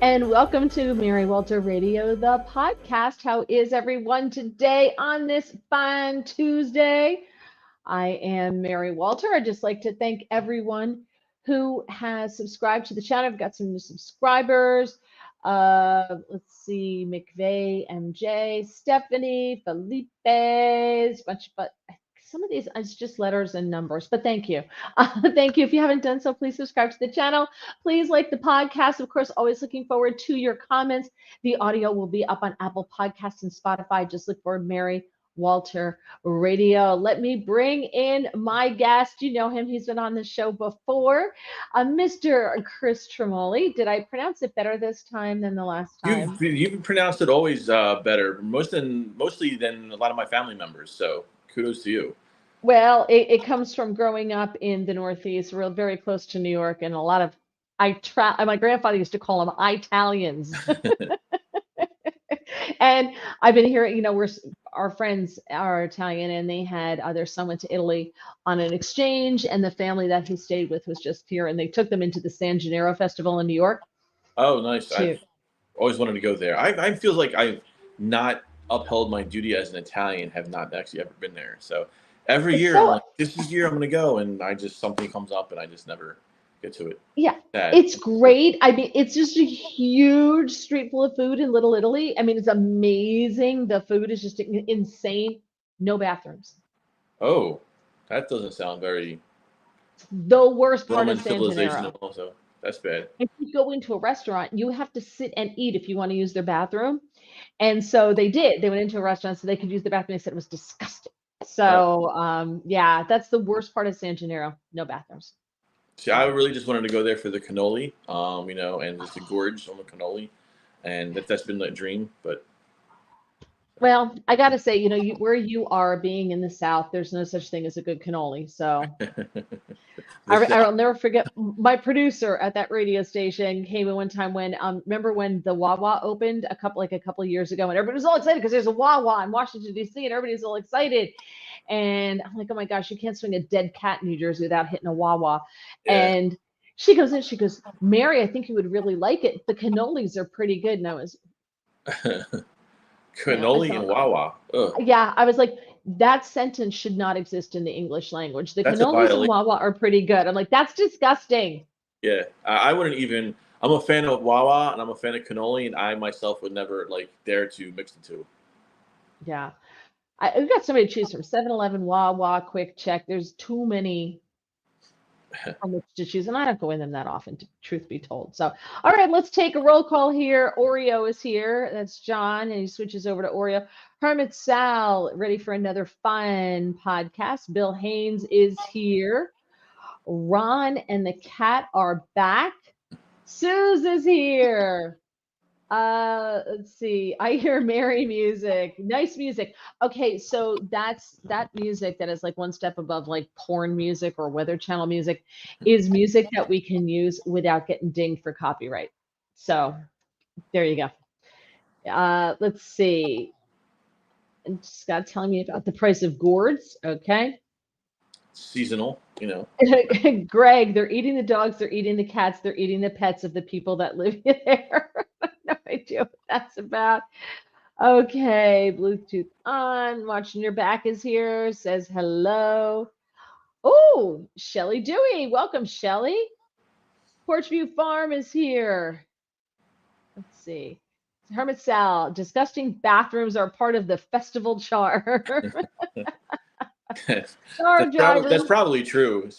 And welcome to Mary Walter Radio, the podcast. How is everyone today on this fine Tuesday? I am Mary Walter. I'd just like to thank everyone who has subscribed to the channel. I've got some new subscribers. Let's see, McVeigh, MJ, Stephanie, Felipe, bunch, but some of these is just letters and numbers. But thank you, thank you. If you haven't done so, please subscribe to the channel. Please like the podcast. Of course, always looking forward to your comments. The audio will be up on Apple Podcasts and Spotify. Just look for Mary Walter Radio. Let me bring in my guest. You know him, he's been on the show before, Mr. Chris Tremoglie. Did I pronounce it better this time than the last time? You've pronounced it always better, mostly than a lot of my family members. So kudos to you. Well, it comes from growing up in the Northeast, real very close to New York, and a lot of my grandfather used to call them Italians. And I've been hearing, our friends are Italian, and they had their son went to Italy on an exchange, and the family that he stayed with was just here, and they took them into the San Gennaro Festival in New York. Oh, nice. Too. I've always wanted to go there. I feel like I've not upheld my duty as an Italian, have not actually ever been there. So every It's year I'm so like, this is the year I'm going to go, and something comes up, and I just never get to it. Yeah, Sad. it's great. I mean, it's just a huge street full of food in Little Italy. I mean, it's amazing. The food is just insane. No bathrooms. Oh, that doesn't sound very The worst part Roman of San civilization. Gennaro. Also, that's bad. If you go into a restaurant, you have to sit and eat if you want to use their bathroom. And so they did. They went into a restaurant so they could use the bathroom. They said it was disgusting. So, yeah, that's the worst part of San Gennaro. No bathrooms. See, I really just wanted to go there for the cannoli, and just to gorge on the cannoli, and that's been a dream. But Well, I got to say, where you are being in the South, there's no such thing as a good cannoli. So the I'll never forget my producer at that radio station came in one time when, remember when the Wawa opened a couple of years ago, and everybody was all excited because there's a Wawa in Washington D.C. and everybody's all excited. And I'm like, oh my gosh, you can't swing a dead cat in New Jersey without hitting a Wawa. yeah. And she goes in, she goes, Mary, I think you would really like it. The cannolis are pretty good. And I was, I Cannoli and thought, Wawa. Ugh, yeah, I was like, that sentence should not exist in the English language. The that's a cannolis and violation. Wawa are pretty good. I'm like, that's disgusting. Yeah, I wouldn't even. I'm a fan of Wawa and I'm a fan of cannoli, and I myself would never dare to mix the two. Yeah. We've got somebody to choose from. 7-Eleven, Wawa, Quick Check. There's too many from which to choose, and I don't go in them that often, truth be told. So, all right, let's take a roll call here. Oreo is here. That's John, and he switches over to Oreo. Hermit Sal, ready for another fun podcast. Bill Haynes is here. Ron and the cat are back. Suze is here. Let's see. I hear merry music. Nice music. Okay, so that's that music that is like one step above like porn music or Weather Channel music is music that we can use without getting dinged for copyright. So there you go. Let's see. And Scott telling me about the price of gourds. Okay. Seasonal, Greg, they're eating the dogs, they're eating the cats, they're eating the pets of the people that live there. No idea what that's about. Okay, Bluetooth on. Watching your back is here. Says hello. Oh, Shelly Dewey. Welcome, Shelly. Porchview Farm is here. Let's see. Hermit Sal. Disgusting bathrooms are part of the festival charm. Car drivers. That's probably true.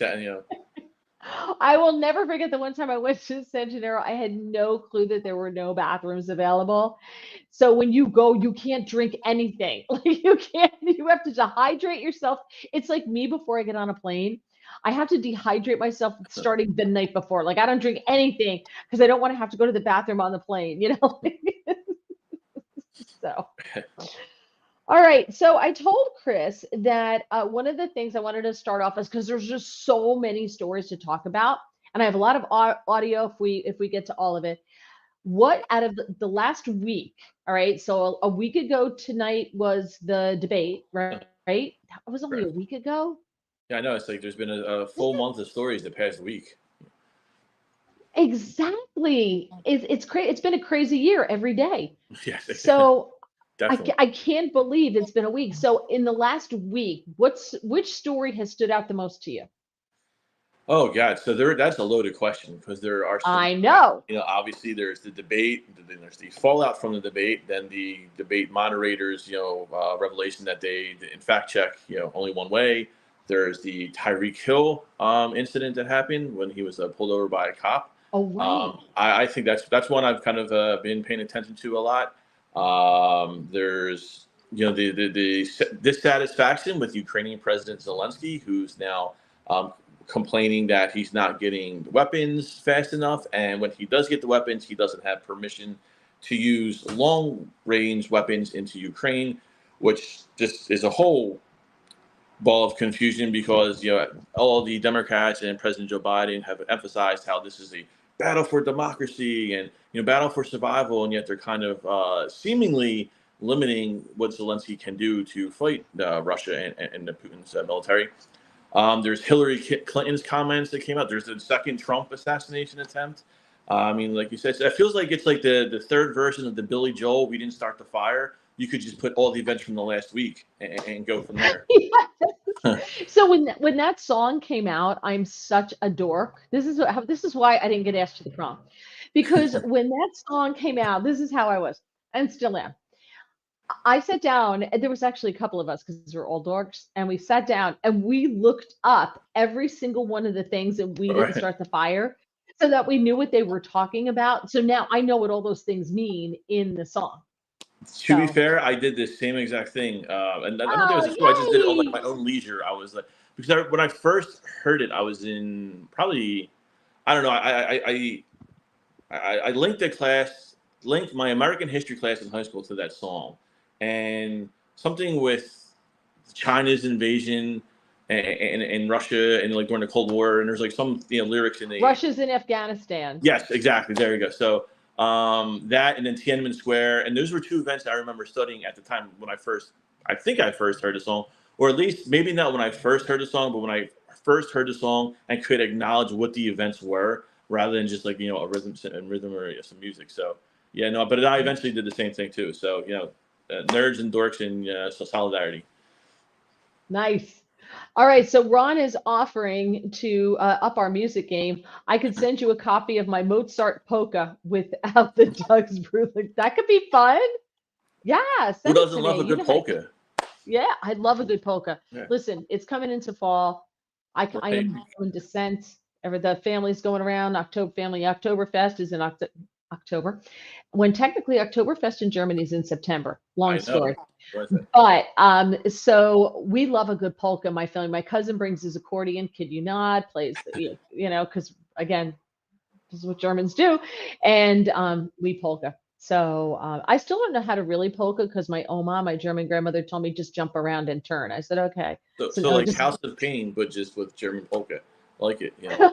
I will never forget the one time I went to San Gennaro. I had no clue that there were no bathrooms available. So when you go, you can't drink anything. Like you have to dehydrate yourself. It's like me before I get on a plane. I have to dehydrate myself starting the night before. Like I don't drink anything because I don't want to have to go to the bathroom on the plane, So all right. So I told Chris that one of the things I wanted to start off is because there's just so many stories to talk about, and I have a lot of audio if we get to all of it. What out of the last week? All right. So a week ago tonight was the debate, right? That was only a week ago. Yeah, I know. It's like there's been a full month of stories the past week. Exactly. It's crazy. It's been a crazy year every day. Yes, So definitely. I can't believe it's been a week. So in the last week, which story has stood out the most to you? Oh God, so that's a loaded question because there are so many. I know. Obviously there's the debate, then there's the fallout from the debate, then the debate moderators, revelation that they in fact check, only one way. There's the Tyreek Hill incident that happened when he was pulled over by a cop. Oh, right. I think that's one I've kind of been paying attention to a lot. There's the dissatisfaction with Ukrainian President Zelensky, who's now um, complaining that he's not getting weapons fast enough, and when he does get the weapons, he doesn't have permission to use long-range weapons into Ukraine, which just is a whole ball of confusion because all the Democrats and President Joe Biden have emphasized how this is a battle for democracy and battle for survival, and yet they're kind of seemingly limiting what Zelensky can do to fight Russia and the Putin's military. There's Hillary Clinton's comments that came out. There's the second Trump assassination attempt. I mean, like you said, so it feels like it's like the third version of the Billy Joel "We Didn't Start the Fire." You could just put all the events from the last week and go from there. So when that song came out, I'm such a dork. This is why I didn't get asked to the prom, because when that song came out, this is how I was, and still am. I sat down, and there was actually a couple of us because we're all dorks, and we sat down and we looked up every single one of the things that we didn't Right. start the fire, so that we knew what they were talking about. So now I know what all those things mean in the song. To be So, fair, I did the same exact thing, and I don't think it was a school. I just did it on like oh, my yay! own leisure. I was like, because when I first heard it, I was in probably I don't know. I linked the class, linked my American history class in high school to that song, and something with China's invasion and Russia and like during the Cold War, and there's like some lyrics in the Russia's in Afghanistan. yes, exactly. There you go. So that and then Tiananmen Square, and those were two events I remember studying at the time when I think I first heard the song, or at least maybe not when I first heard the song, but when I first heard the song and could acknowledge what the events were, rather than just like a rhythm or some music. So yeah, no, but I eventually did the same thing too. So nerds and dorks and so solidarity. Nice. All right, so Ron is offering to up our music game. I could send you a copy of my Mozart polka without the Doug's brew. That could be fun. Yeah, Who send it doesn't to love me. a You good know how, polka? yeah, I love a good polka. Yeah, Listen, it's coming into fall. I right. am in descent. The family's going around. Oktoberfest is in October, when technically Oktoberfest in Germany is in September. Long I know. story. What is it? But so we love a good polka. My family, my cousin brings his accordion, kid you not, plays, because again, this is what Germans do. And we polka. So I still don't know how to really polka because my Oma, my German grandmother, told me just jump around and turn. I said, okay. So, So so no, like just, House of Pain, but just with German polka. I like it. Yeah.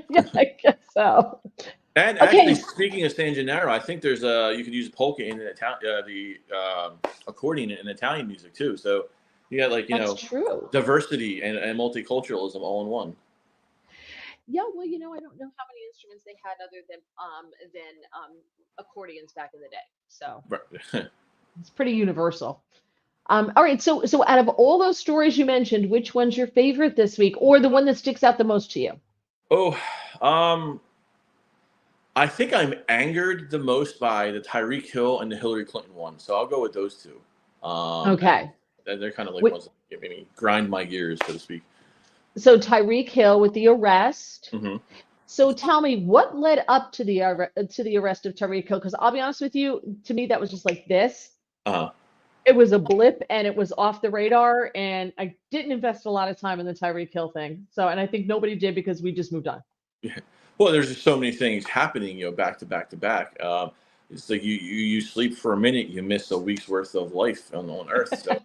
yeah, I guess so. And Okay, actually, speaking of San Gennaro, I think there's you could use polka in the accordion in Italian music too. So you got like that's true. diversity and multiculturalism all in one. Yeah, well, I don't know how many instruments they had other than accordions back in the day. So Right. it's pretty universal. All right, so out of all those stories you mentioned, which one's your favorite this week, or the one that sticks out the most to you? Oh, um, I think I'm angered the most by the Tyreek Hill and the Hillary Clinton one. So I'll go with those two. Okay. And they're kind of like Wh- ones that make me grind my gears, so to speak. So Tyreek Hill with the arrest. Hmm. So tell me what led up to the arrest of Tyreek Hill? Because I'll be honest with you, to me that was just like this. Uh, It was a blip and it was off the radar, and I didn't invest a lot of time in the Tyreek Hill thing. So, and I think nobody did because we just moved on. yeah. Well, there's just so many things happening, back to back to back. It's like you sleep for a minute, you miss a week's worth of life on Earth. So,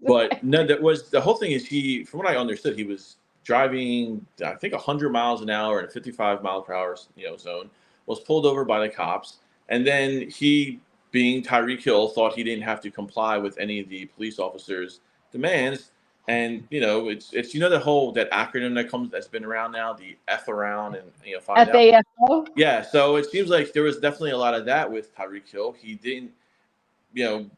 but no, that was the whole thing. Is from what I understood, he was driving, I think, 100 miles an hour in a 55 mile per hour, zone. Was pulled over by the cops, and then he, being Tyreek Hill, thought he didn't have to comply with any of the police officers' demands. And it's the whole that acronym that's been around now, the F around and find out. FAFO? Yeah, so it seems like there was definitely a lot of that with Tyreek Hill. He didn't, you know,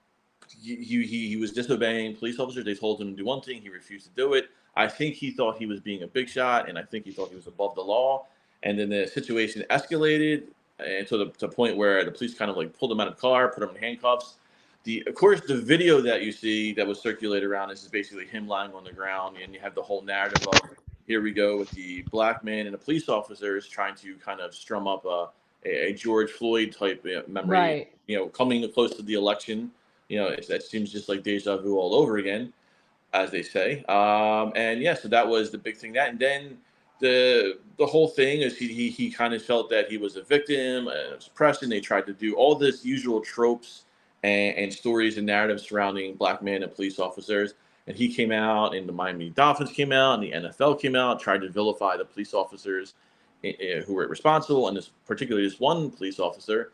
he was disobeying police officers. They told him to do one thing, he refused to do it. I think he thought he was being a big shot, and I think he thought he was above the law. And then the situation escalated, and to the point where the police kind of like pulled him out of the car, put him in handcuffs. Of course, the video that you see that was circulated around is basically him lying on the ground, and you have the whole narrative of here we go with the black man and the police officers trying to kind of strum up a George Floyd type memory. Right. Coming close to the election, that seems just like deja vu all over again, as they say. And yeah, so that was the big thing. That, and then the whole thing is he kind of felt that he was a victim, suppression. They tried to do all this usual tropes and stories and narratives surrounding black men and police officers. And he came out, and the Miami Dolphins came out, and the NFL came out, tried to vilify the police officers who were responsible, and particularly this one police officer.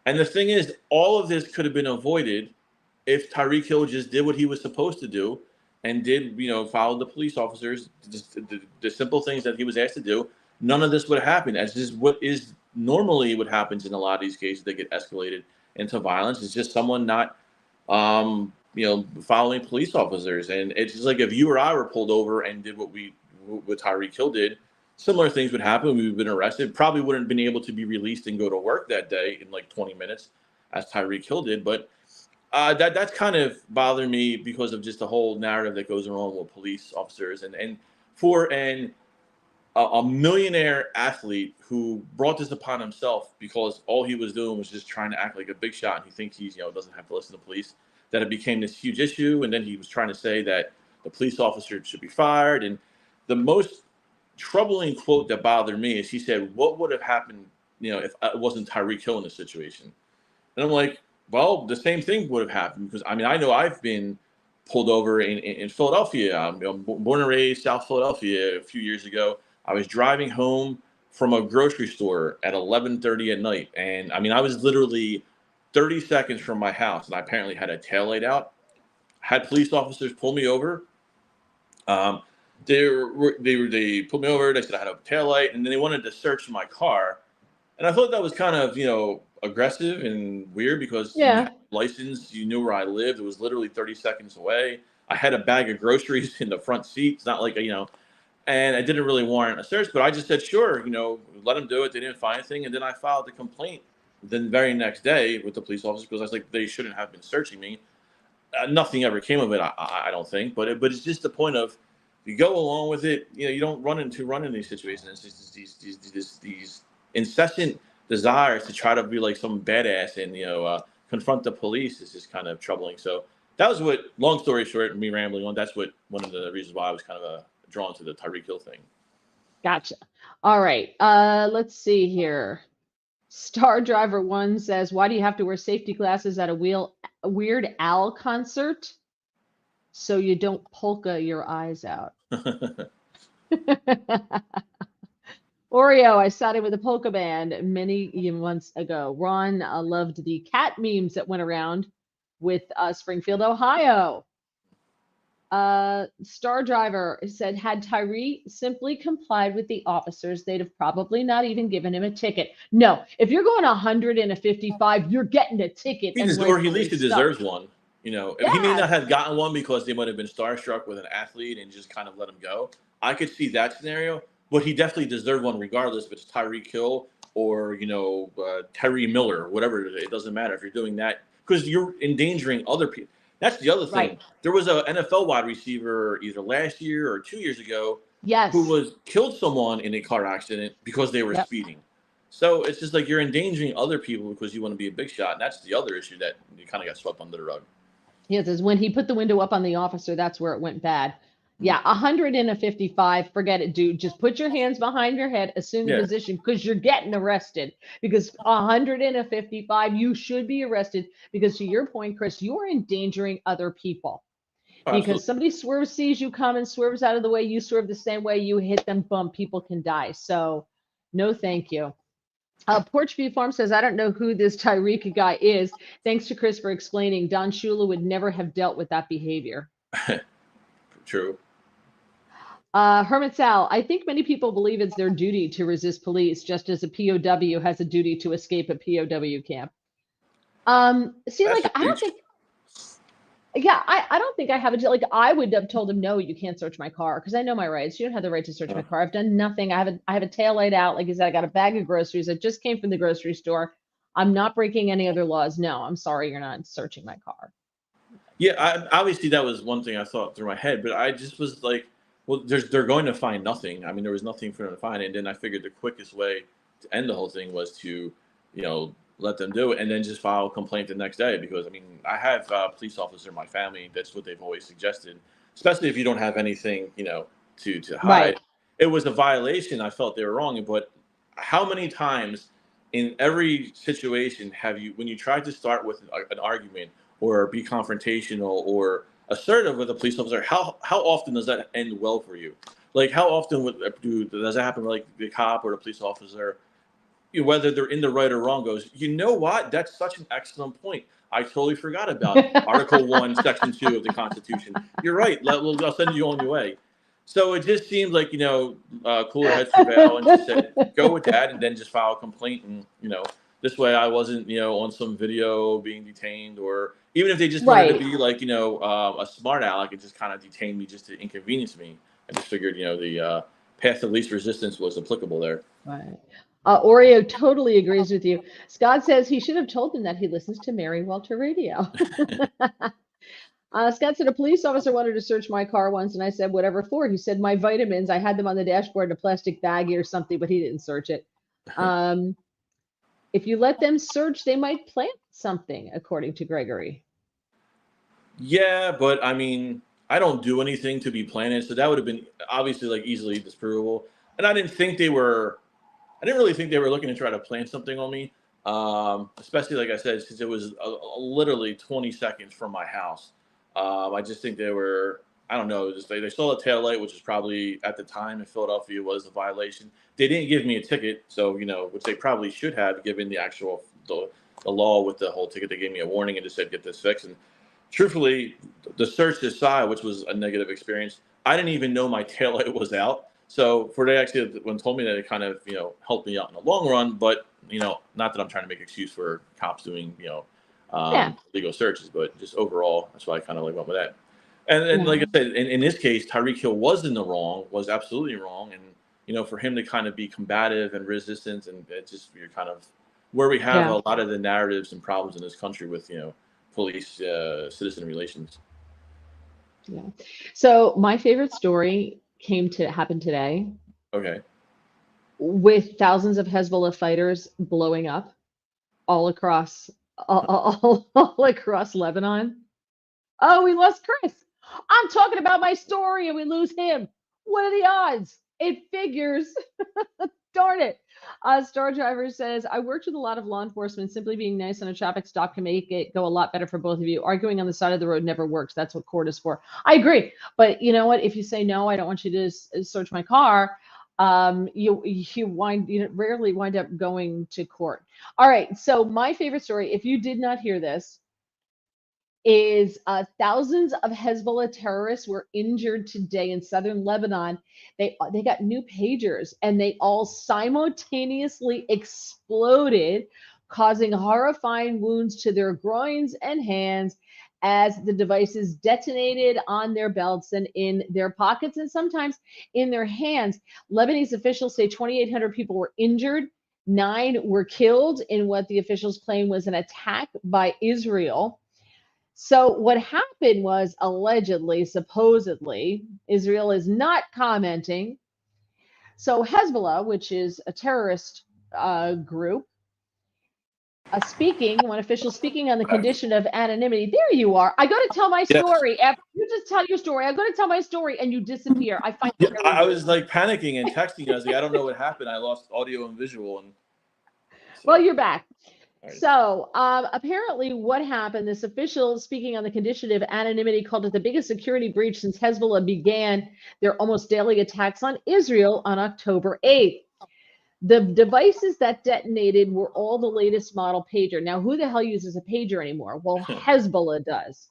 And the thing is, all of this could have been avoided if Tyreek Hill just did what he was supposed to do and did, follow the police officers, just the simple things that he was asked to do. None of this would have happened. As is what is normally what happens in a lot of these cases that get escalated into violence. It's just someone not, following police officers. And it's just like if you or I were pulled over and did what Tyreek Hill did, similar things would happen. We've been arrested. Probably wouldn't have been able to be released and go to work that day in like 20 minutes, as Tyreek Hill did. But that's kind of bothered me because of just the whole narrative that goes around with police officers and for a millionaire athlete who brought this upon himself because all he was doing was just trying to act like a big shot, and he thinks he's doesn't have to listen to police, that it became this huge issue. And then he was trying to say that the police officer should be fired. And the most troubling quote that bothered me is he said, "What would have happened, if it wasn't Tyreek Hill in this situation?" And I'm like, well, the same thing would have happened, because I know I've been pulled over in Philadelphia. I'm born and raised South Philadelphia. A few years ago, I was driving home from a grocery store at 11:30 at night, and I was literally 30 seconds from my house, and I apparently had a taillight out. Had police officers pull me over. They pulled me over. They said I had a taillight, and then they wanted to search my car. And I thought that was kind of, aggressive and weird, because you Yeah. had a license, you knew where I lived. It was literally 30 seconds away. I had a bag of groceries in the front seat. It's not like, and I didn't really warrant a search, but I just said, sure, let them do it. They didn't find anything. And then I filed the complaint the very next day with the police officers, because I was like, they shouldn't have been searching me. Nothing ever came of it, I don't think. But it's just the point of, you go along with it. You don't run into these situations. It's just these incessant desires to try to be like some badass and confront the police is just kind of troubling. So that was what. Long story short, me rambling on. That's what one of the reasons why I was kind of drawn to the Tyreek Hill thing. Gotcha. All right. Let's see here. Star Driver 1 says, why do you have to wear safety glasses at a Weird Al concert? So you don't polka your eyes out. Oreo, I started with a polka band many months ago. Ron loved the cat memes that went around with Springfield, Ohio. Star Driver said, had Tyree simply complied with the officers, they'd have probably not even given him a ticket. No, if you're going 155, you're getting a ticket. Or he at least deserves one. He may not Yes. have gotten one because they might have been starstruck with an athlete and just kind of let him go. I could see that scenario, but he definitely deserved one regardless if it's Tyreek Hill or Terry Miller, whatever it is. It doesn't matter if you're doing that, because you're endangering other people. That's the other thing. Right. There was an NFL wide receiver either last year or 2 years ago, Yes, who killed someone in a car accident because they were Yep. speeding. So it's just like you're endangering other people because you want to be a big shot. And that's the other issue that you kind of got swept under the rug. Yes, is when he put the window up on the officer, that's where it went bad. Yeah, 155, forget it, dude. Just put your hands behind your head, assume the position, because you're getting arrested. Because 155, you should be arrested, because to your point, Chris, you are endangering other people. Because somebody sees you coming, swerves out of the way, you swerve the same way, you hit them, bump, people can die. So no, thank you. Porchview Farm says, I don't know who this Tyreek guy is. Thanks to Chris for explaining. Don Shula would never have dealt with that behavior. True. Hermit Sal, I think many people believe it's their duty to resist police, just as a POW has a duty to escape a POW camp. See, That's like, a I don't reach. think, yeah, I don't think I have a, like, I would have told him, no, you can't search my car because I know my rights. You don't have the right to search my car. I've done nothing. I have a tail light out. Like I said, I got a bag of groceries. I just came from the grocery store. I'm not breaking any other laws. No, I'm sorry, you're not searching my car. Yeah, obviously that was one thing I thought through my head, but I just was like, well, they're going to find nothing. I mean, there was nothing for them to find, and then I figured the quickest way to end the whole thing was to, let them do it, and then just file a complaint the next day. Because I mean, I have a police officer in my family. That's what they've always suggested, especially if you don't have anything, to Right. hide. It was a violation. I felt they were wrong, but how many times in every situation have you, when you tried to start with an argument or be confrontational or assertive with a police officer, how often does that end well for you? Like how often does that happen? Like the cop or the police officer, whether they're in the right or wrong, goes, you know what? That's such an excellent point. I totally forgot about Article 1, Section 2 of the Constitution. You're right. I'll send you on your way. So it just seemed like, cooler heads prevail and just said, go with that and then just file a complaint. And, this way I wasn't, on some video being detained, or even if they just wanted to Right. be like, a smart aleck and just kind of detain me just to inconvenience me. I just figured, the path of least resistance was applicable there. Right. Oreo totally agrees with you. Scott says he should have told them that he listens to Mary Walter Radio. Scott said a police officer wanted to search my car once, and I said, whatever for? He said, my vitamins. I had them on the dashboard in a plastic baggie or something, but he didn't search it. If you let them search, they might plant something, according to Gregory. Yeah, but I mean, I don't do anything to be planted, so that would have been obviously like easily disprovable. And I didn't really think they were looking to try to plant something on me. Especially like I said, since it was literally 20 seconds from my house. I just think they were, I don't know, just they saw the tail light, which is probably at the time in Philadelphia was a violation. They didn't give me a ticket, so which they probably should have given the law with the whole ticket. They gave me a warning and just said get this fixed. And truthfully, the search aside, which was a negative experience, I didn't even know my taillight was out. So for they actually when told me that, it kind of helped me out in the long run. But not that I'm trying to make an excuse for cops doing Yeah. legal searches, but just overall, that's why I kind of like went with that. And like I Yeah. said, in this case, Tyreek Hill was in the wrong, was absolutely wrong, and for him to kind of be combative and resistant, and it just you're kind of where we have Yeah. a lot of the narratives and problems in this country with police citizen relations. Yeah. So my favorite story happened today Okay. with thousands of Hezbollah fighters blowing up all across all across Lebanon. Oh, we lost Chris. I'm talking about my story and we lose him. What are the odds? It figures. Darn it. Star Driver says, I worked with a lot of law enforcement. Simply being nice on a traffic stop can make it go a lot better for both of you. Arguing on the side of the road never works. That's what court is for. I agree. But you know what? If you say, no, I don't want you to search my car, you rarely wind up going to court. All right. So my favorite story, if you did not hear this, is thousands of Hezbollah terrorists were injured today in southern Lebanon. They got new pagers and they all simultaneously exploded, causing horrifying wounds to their groins and hands as the devices detonated on their belts and in their pockets and sometimes in their hands. Lebanese officials say 2,800 people were injured. 9 were killed in what the officials claim was an attack by Israel. So what happened was allegedly, supposedly, Israel is not commenting. So Hezbollah, which is a terrorist group, one official speaking on the condition of anonymity. There you are. I go to tell my Yes. story. After you just tell your story, I go to tell my story and you disappear. I find Yeah, it very I rude. was like panicking and texting. I was like, I don't know what happened. I lost audio and visual, and Well, so. you're back. All right. So apparently, what happened? This official speaking on the condition of anonymity called it the biggest security breach since Hezbollah began their almost daily attacks on Israel on October 8th. The devices that detonated were all the latest model pager. Now, who the hell uses a pager anymore? Well, Hezbollah does.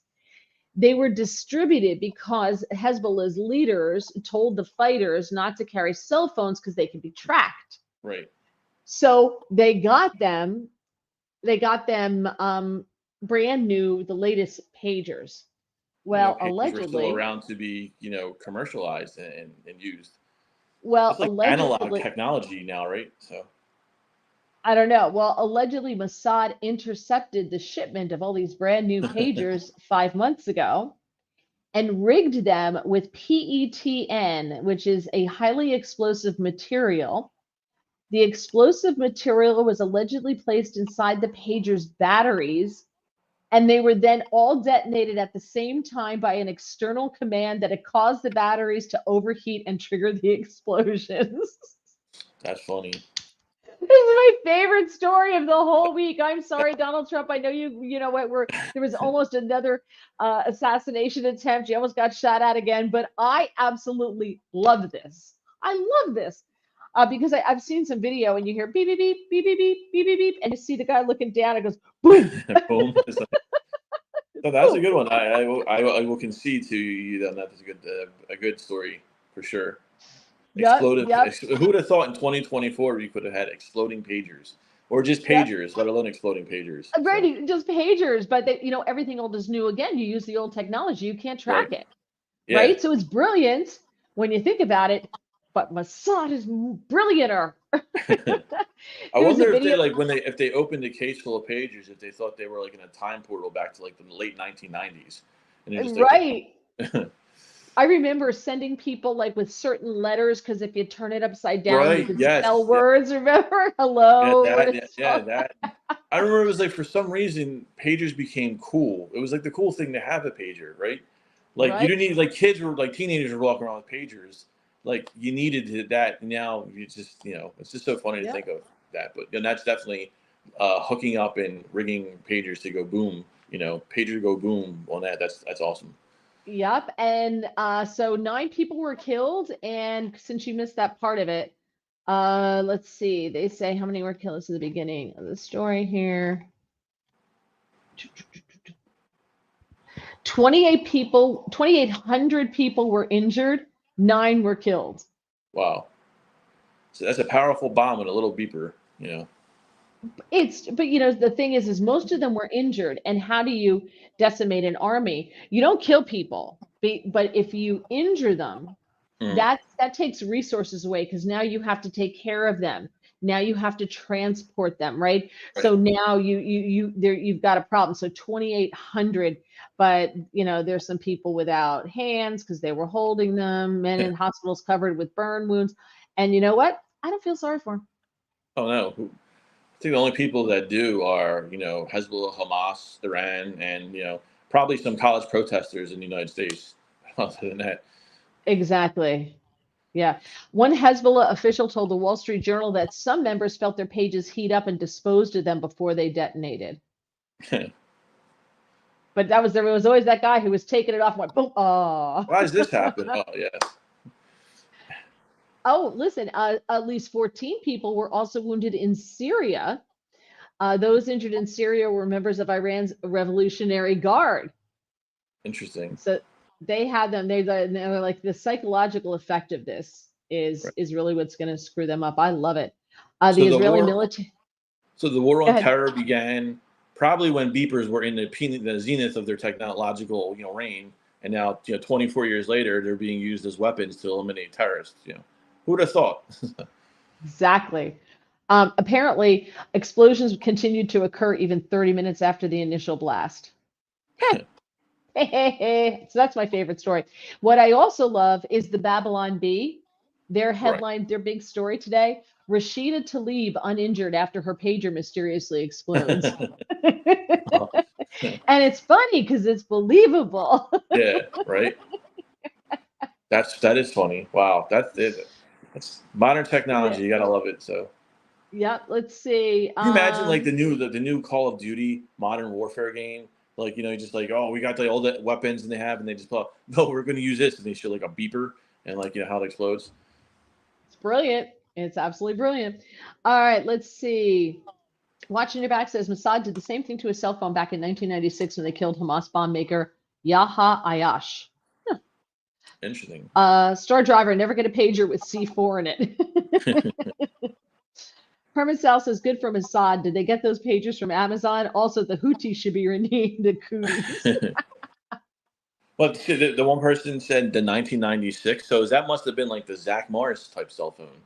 They were distributed because Hezbollah's leaders told the fighters not to carry cell phones because they can be tracked. Right. So they got them brand new, the latest pagers. Well, Pagers were still allegedly, around to be, commercialized and used. well, It's like analog allegedly, technology now, right? So I don't know. Well, allegedly, Mossad intercepted the shipment of all these brand new pagers 5 months ago and rigged them with PETN, which is a highly explosive material. The explosive material was allegedly placed inside the pager's batteries, and they were then all detonated at the same time by an external command that had caused the batteries to overheat and trigger the explosions. that's funny. This is my favorite story of the whole week. I'm sorry, Donald Trump. I know you know what, there was almost another assassination attempt. You almost got shot at again, but I absolutely love this. I love this because I've seen some video and you hear beep, beep, beep, beep, beep, beep, beep, beep, beep, and you see the guy looking down. It goes boom. Boom. So that's a good one. I will concede to you that that's a good story for sure. Yep, yep. Who would have thought in 2024 we could have had exploding pagers, or just Yep. pagers, let alone exploding pagers? So Right, just pagers, but everything old is new again. You use the old technology, you can't right, track it, yeah. right? So it's brilliant when you think about it, but Mossad is brillianter. I There's a wonder if they video, like if they opened a case full of pagers, if they thought they were like in a time portal back to like the late 1990s, and they're just like, right? I remember sending people like with certain letters because if you turn it upside down, you right, could spell yes, yeah, words. Remember, yeah, hello. that, that. I remember it was like for some reason pagers became cool. It was like the cool thing to have a pager, right? Like you Right? didn't need like kids were like teenagers were walking around with pagers. Like you needed that. Now you just it's just so funny to Yeah. think of that. But that's definitely hooking up and rigging pagers to go boom. Pager go boom on that. That's awesome. Yep. And so 9 people were killed. And since you missed that part of it, let's see. They say how many were killed. This is the beginning of the story here. 28 people, 2,800 people were injured. 9 were killed. Wow. So that's a powerful bomb with a little beeper. But the thing is most of them were injured. And how do you decimate an army? You don't kill people, but if you injure them, Mm, that takes resources away because now you have to take care of them. Now you have to transport them, right? right. So now you've got a problem. So 2,800, but there's some people without hands because they were holding them, men in hospitals covered with burn wounds. And you know what? I don't feel sorry for them. Oh no. I think the only people that do are, Hezbollah, Hamas, Iran, and probably some college protesters in the United States. Other than that, Exactly. Yeah. One Hezbollah official told the Wall Street Journal that some members felt their pages heat up and disposed of them before they detonated. But there was always that guy who was taking it off and went boom. Oh. why does this happen? Oh yes, Oh, listen, at least 14 people were also wounded in Syria. Those injured in Syria were members of Iran's Revolutionary Guard. interesting. So they had them. They were like the psychological effect of this Right. is really what's going to screw them up. I love it. The So the Israeli war, military. so the war Go on ahead. terror began probably when beepers were in the zenith of their technological, reign, and now 24 years later they're being used as weapons to eliminate terrorists. Who would have thought? Exactly. Apparently, explosions continued to occur even 30 minutes after the initial blast. So that's my favorite story. What I also love is the Babylon Bee. Their Right. headline, their big story today: Rashida Tlaib uninjured after her pager mysteriously explodes. And it's funny because it's believable. Yeah. Right. That is funny. Wow. That's it. That's modern Yeah. technology. You gotta love it. So. Yeah. Let's see. Can you imagine like the new Call of Duty Modern Warfare game? Like just like, oh, we got all the weapons and they have, and they just thought, no, we're going to use this, and they show like a beeper and like how it explodes. It's brilliant. It's absolutely brilliant. All right. Let's see. Watching Your Back says Mossad did the same thing to a cell phone back in 1996 when they killed Hamas bomb maker Yaha Ayash. Interesting. Star Driver, never get a pager with C4 in it. Herman Sal says, good for Mossad. Did they get those pagers from Amazon? Also, the Houthis should be renamed the Cooties. Well, the one person said the 1996, so that must have been like the Zach Morris type cell phone,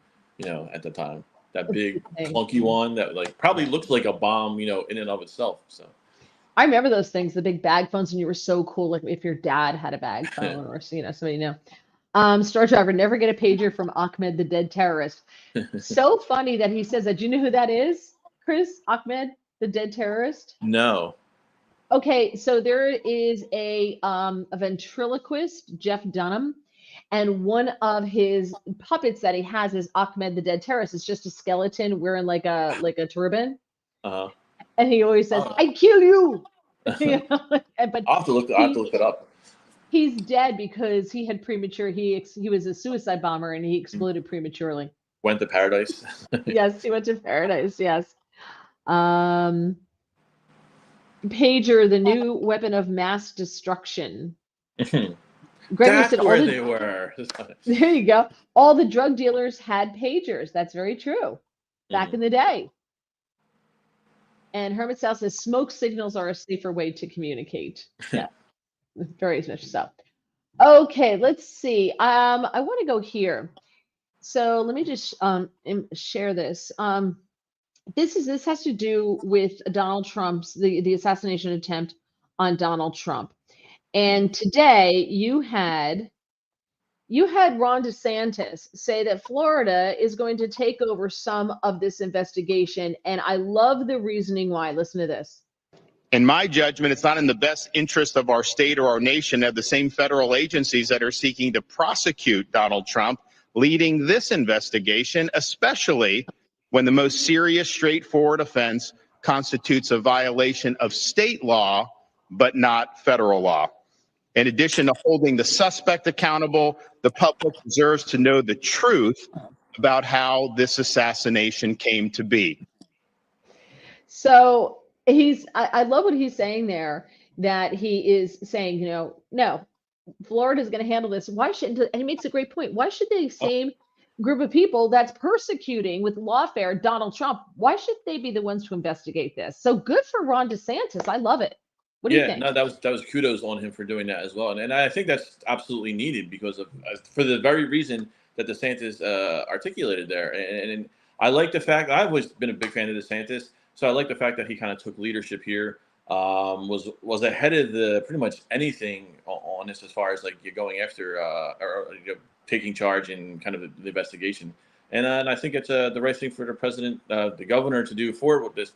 at the time. That big clunky one that like probably looks like a bomb, in and of itself. So I remember those things, the big bag phones, and you were so cool. Like if your dad had a bag phone or somebody. Star Driver, never get a pager from Ahmed, the dead terrorist. So funny that he says that. Do you know who that is, Chris? Ahmed, the dead terrorist? No. Okay, so there is a ventriloquist, Jeff Dunham, and one of his puppets that he has is Ahmed, the dead terrorist. It's just a skeleton wearing like a turban. Uh-huh. And he always says, "I'd kill you." But I'll have to look it up. He's dead because he had premature. He was a suicide bomber and he exploded prematurely. Went to paradise. Yes, he went to paradise. Yes. Pager, the new weapon of mass destruction. Gregory said, where they were. There you go. All the drug dealers had pagers. That's very true. Back in the day. And Hermit Sal says smoke signals are a safer way to communicate. Yeah, very much so. Okay, let's see. I want to go here. So let me just share this. This has to do with Donald Trump's the assassination attempt on Donald Trump. And today you had Ron DeSantis say that Florida is going to take over some of this investigation. And I love the reasoning why. Listen to this. In my judgment, it's not in the best interest of our state or our nation to have the same federal agencies that are seeking to prosecute Donald Trump leading this investigation, especially when the most serious, straightforward offense constitutes a violation of state law, but not federal law. In addition to holding the suspect accountable, the public deserves to know the truth about how this assassination came to be. So I love what he's saying there, that he is saying, no, Florida is going to handle this. Why shouldn't, and he makes a great point. Why should the same group of people that's persecuting with lawfare Donald Trump, why should they be the ones to investigate this? So good for Ron DeSantis. I love it. What do you think? No, that was kudos on him for doing that as well, and I think that's absolutely needed because of for the very reason that DeSantis articulated there, and I like the fact I've always been a big fan of DeSantis, so I like the fact that he kind of took leadership here, was ahead of pretty much anything on this as far as like you're going after or taking charge in kind of the investigation, and I think it's the right thing for the president, the governor to do for this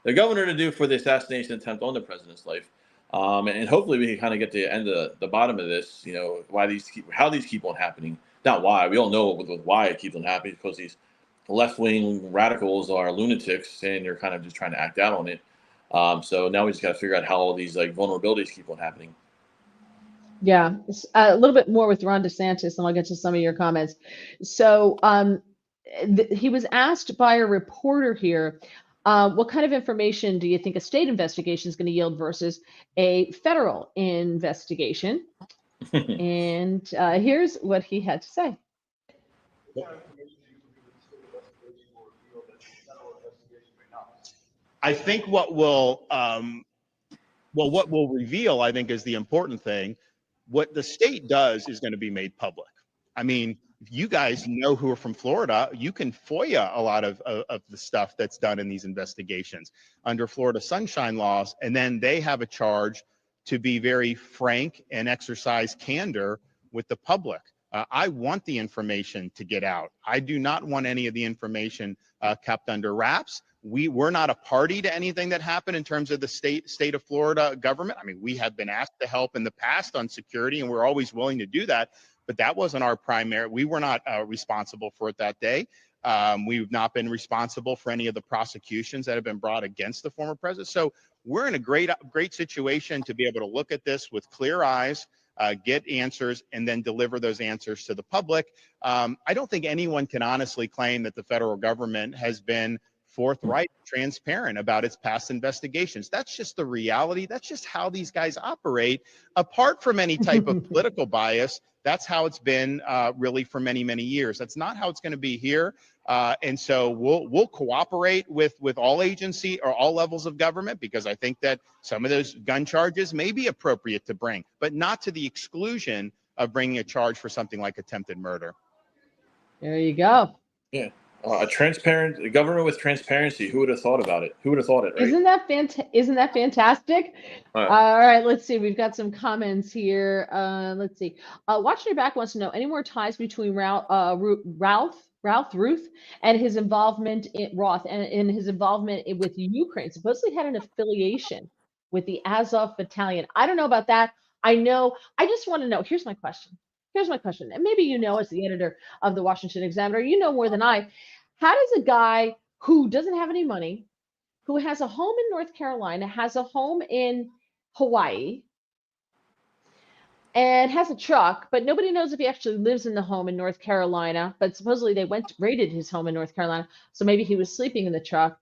the governor to do for the assassination attempt on the president's life. And hopefully we can kind of get to the end of the bottom of this, how these keep on happening. Not why. We all know why it keeps on happening, because these left-wing radicals are lunatics and you're kind of just trying to act out on it. So now we just got to figure out how all these vulnerabilities keep on happening. Yeah, a little bit more with Ron DeSantis, and I'll get to some of your comments. So he was asked by a reporter here, what kind of information do you think a state investigation is going to yield versus a federal investigation? And here's what he had to say. I think what will reveal, I think, is the important thing. What the state does is going to be made public. I mean, if you guys know who are from Florida, you can FOIA a lot of the stuff that's done in these investigations under Florida sunshine laws. And then they have a charge to be very frank and exercise candor with the public. I want the information to get out. I do not want any of the information kept under wraps. We're not a party to anything that happened in terms of the state of Florida government. I mean, we have been asked to help in the past on security, and we're always willing to do that. But that wasn't our primary. We were not responsible for it that day. We've not been responsible for any of the prosecutions that have been brought against the former president. So we're in a great situation to be able to look at this with clear eyes, get answers, and then deliver those answers to the public. I don't think anyone can honestly claim that the federal government has been forthright, transparent about its past investigations. That's just the reality. That's just how these guys operate. Apart from any type of political bias, that's how it's been really for many, many years. That's not how it's going to be here. And so we'll cooperate with all agency or all levels of government, because I think that some of those gun charges may be appropriate to bring, but not to the exclusion of bringing a charge for something like attempted murder. There you go. Yeah. A government with transparency. Who would have thought about it? Who would have thought it, right? Isn't that fantastic? All right, let's see. We've got some comments here. Let's see. Watching Your Back wants to know any more ties between Ralph Ruth and his involvement in Roth and his involvement with Ukraine. Supposedly had an affiliation with the Azov battalion. I don't know about that. I just want to know. Here's my question. And maybe you know, as the editor of the Washington Examiner, you know more than I. How does a guy who doesn't have any money, who has a home in North Carolina, has a home in Hawaii, and has a truck, but nobody knows if he actually lives in the home in North Carolina, but supposedly they raided his home in North Carolina, so maybe he was sleeping in the truck.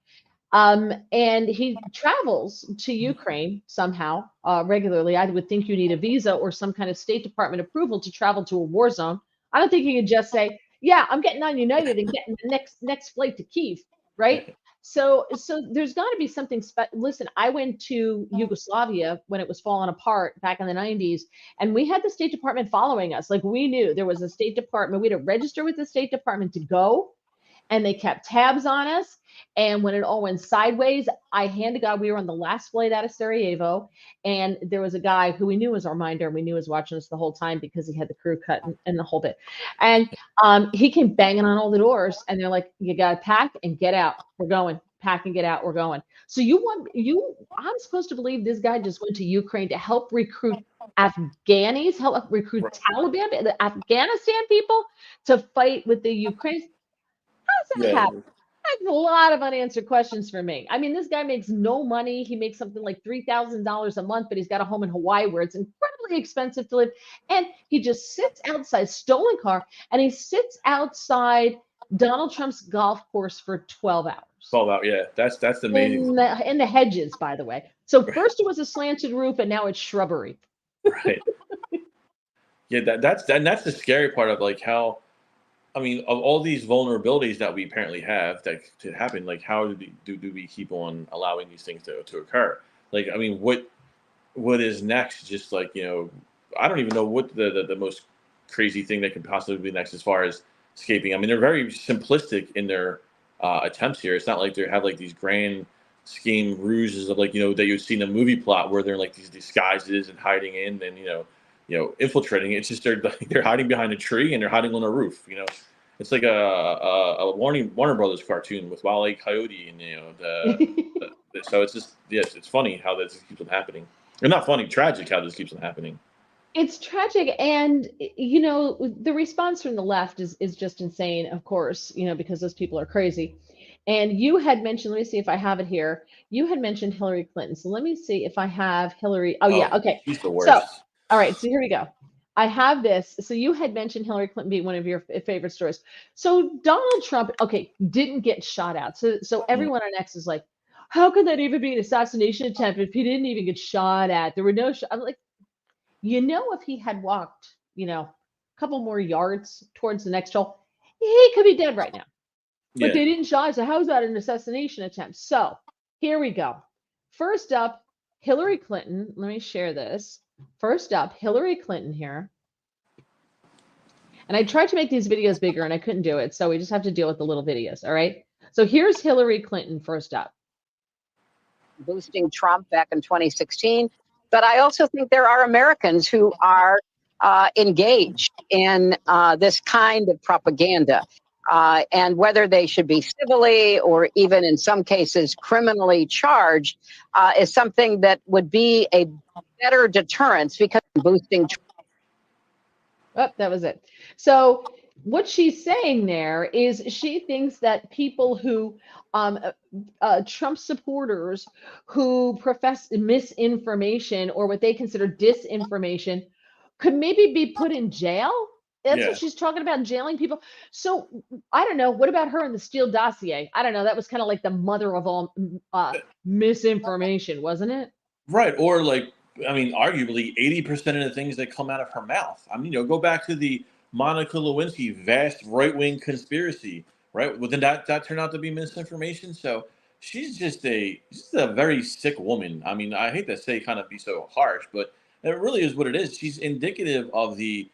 And he travels to Ukraine somehow regularly. I would think you need a visa or some kind of State Department approval to travel to a war zone. I don't think you can just say, yeah, I'm getting on United and getting the next flight to Kyiv, right? So there's got to be something Listen, I went to Yugoslavia when it was falling apart back in the 90s, and we had the State Department following us. Like, we knew there was a State Department. We had to register with the State Department to go, and they kept tabs on us. And when it all went sideways, I hand to God, we were on the last flight out of Sarajevo, and there was a guy who we knew was our minder, and we knew was watching us the whole time because he had the crew cut and the whole bit. And he came banging on all the doors, and they're like, you got to pack and get out. We're going. Pack and get out. We're going. So I'm supposed to believe this guy just went to Ukraine to help recruit Afghanis, help recruit Taliban, the Afghanistan people to fight with the Ukrainians. How does that happen? That's a lot of unanswered questions for me. I mean, this guy makes no money. He makes something like $3,000 a month, but he's got a home in Hawaii where it's incredibly expensive to live. And he just sits outside, stolen car, and he sits outside Donald Trump's golf course for 12 hours. 12 hours, yeah. That's amazing. In the hedges, by the way. So first it was a slanted roof, and now it's shrubbery. Right. Yeah, that's the scary part of, like, how, I mean, of all these vulnerabilities that we apparently have that could happen, like, how do we keep on allowing these things to occur? Like, I mean, what is next? Just like, I don't even know what the most crazy thing that could possibly be next as far as escaping. I mean, they're very simplistic in their attempts here. It's not like they have like these grand scheme ruses of, like, that you'd see in a movie plot where they're in like these disguises and hiding in and infiltrating. It's just they're hiding behind a tree and they're hiding on a roof. It's like a Warner Brothers cartoon with Wile E. Coyote, and so it's just, yes, it's funny how this keeps on happening. Or not funny, tragic how this keeps on happening. It's tragic, and the response from the left is just insane, of course, because those people are crazy. And you had mentioned, let me see if I have it here. You had mentioned Hillary Clinton. So let me see if I have Hillary. Oh yeah, okay. She's the worst. So, all right, so here we go. I have this. So you had mentioned Hillary Clinton being one of your favorite stories. So Donald Trump, okay, didn't get shot at. So everyone on X is like, how could that even be an assassination attempt if he didn't even get shot at? There were no I'm like, if he had walked, a couple more yards towards the next hole, he could be dead right now. But they didn't shot. So how is that an assassination attempt? So here we go. First up, Hillary Clinton. Let me share this. First up, Hillary Clinton here. And I tried to make these videos bigger and I couldn't do it. So we just have to deal with the little videos. All right. So here's Hillary Clinton first up. Boosting Trump back in 2016. But I also think there are Americans who are engaged in this kind of propaganda. And whether they should be civilly or even in some cases criminally charged is something that would be a better deterrence because boosting. Oh, that was it. So what she's saying there is she thinks that people who Trump supporters who profess misinformation or what they consider disinformation could maybe be put in jail That's Yeah. what she's talking about, jailing people. So I don't know. What about her in the Steele dossier? I don't know. That was kind of like the mother of all misinformation, wasn't it? Right. Or like, I mean, arguably 80% of the things that come out of her mouth. I mean, go back to the Monica Lewinsky vast right-wing conspiracy, right? Well, then that turned out to be misinformation. So she's a very sick woman. I mean, I hate to say kind of be so harsh, but it really is what it is. She's indicative of the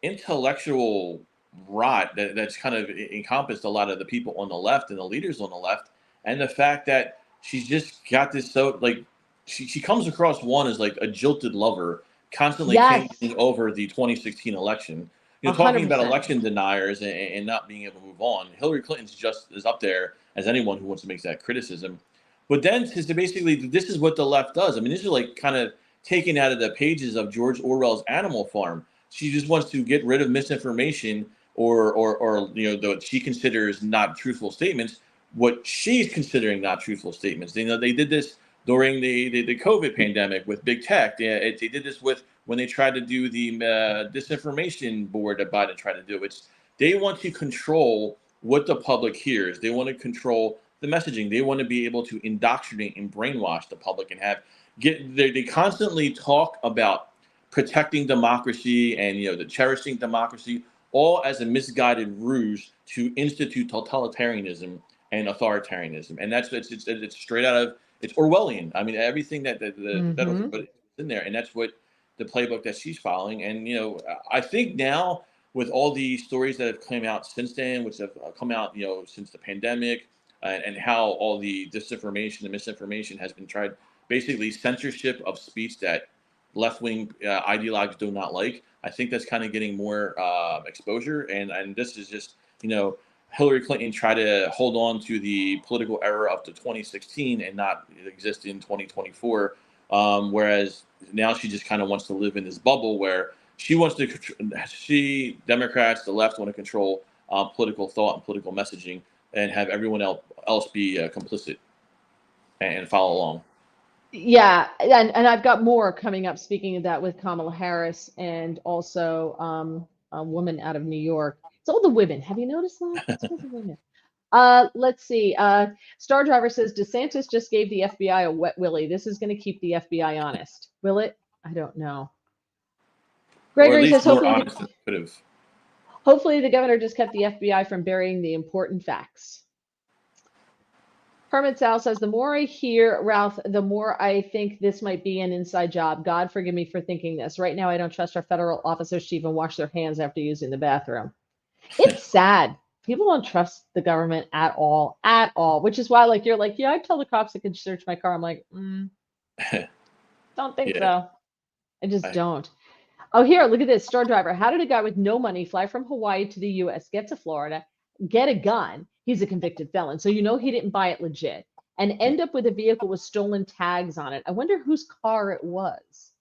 intellectual rot that's kind of encompassed a lot of the people on the left and the leaders on the left, and the fact that she's just got this so like she comes across one as like a jilted lover, constantly Yes, canvassing over the 2016 election. Talking about 100%. election deniers and not being able to move on. Hillary Clinton's just as up there as anyone who wants to make that criticism. But then to basically, this is what the left does. I mean, this is like kind of taken out of the pages of George Orwell's Animal Farm. She just wants to get rid of misinformation or what she considers not truthful statements, what she's considering not truthful statements. They did this during the COVID pandemic with big tech. They did this with when they tried to do the disinformation board that Biden tried to do. They want to control what the public hears. They want to control the messaging. They want to be able to indoctrinate and brainwash the public and they constantly talk about protecting democracy and the cherishing democracy, all as a misguided ruse to institute totalitarianism and authoritarianism. And it's straight out of it's Orwellian. I mean, everything that the federal government is in there, and that's what the playbook that she's following. And I think now with all the stories that have come out since then, which have come out since the pandemic, and how all the disinformation and misinformation has been tried, basically censorship of speech that left-wing ideologues do not like. I think that's kind of getting more exposure, and this is just Hillary Clinton tried to hold on to the political era up to 2016 and not exist in 2024, whereas now she just kind of wants to live in this bubble where Democrats, the left, want to control political thought and political messaging and have everyone else be complicit and follow along. Yeah, and I've got more coming up. Speaking of that, with Kamala Harris and also a woman out of New York. It's all the women. Have you noticed that? It's all the women. Let's see. Star Driver says DeSantis just gave the FBI a wet willy. This is going to keep the FBI honest. Will it? I don't know. Gregory says hopefully the governor just kept the FBI from burying the important facts. Hermit Sal says, the more I hear Ralph, the more I think this might be an inside job. God forgive me for thinking this. Right now, I don't trust our federal officers to even wash their hands after using the bathroom. It's sad. People don't trust the government at all, which is why you're like, yeah, I tell the cops they can search my car. I'm like, don't think so. I just don't. Oh, here, look at this. Star Driver. How did a guy with no money fly from Hawaii to the U.S., get to Florida, get a gun? He's a convicted felon. So he didn't buy it legit and end up with a vehicle with stolen tags on it. I wonder whose car it was.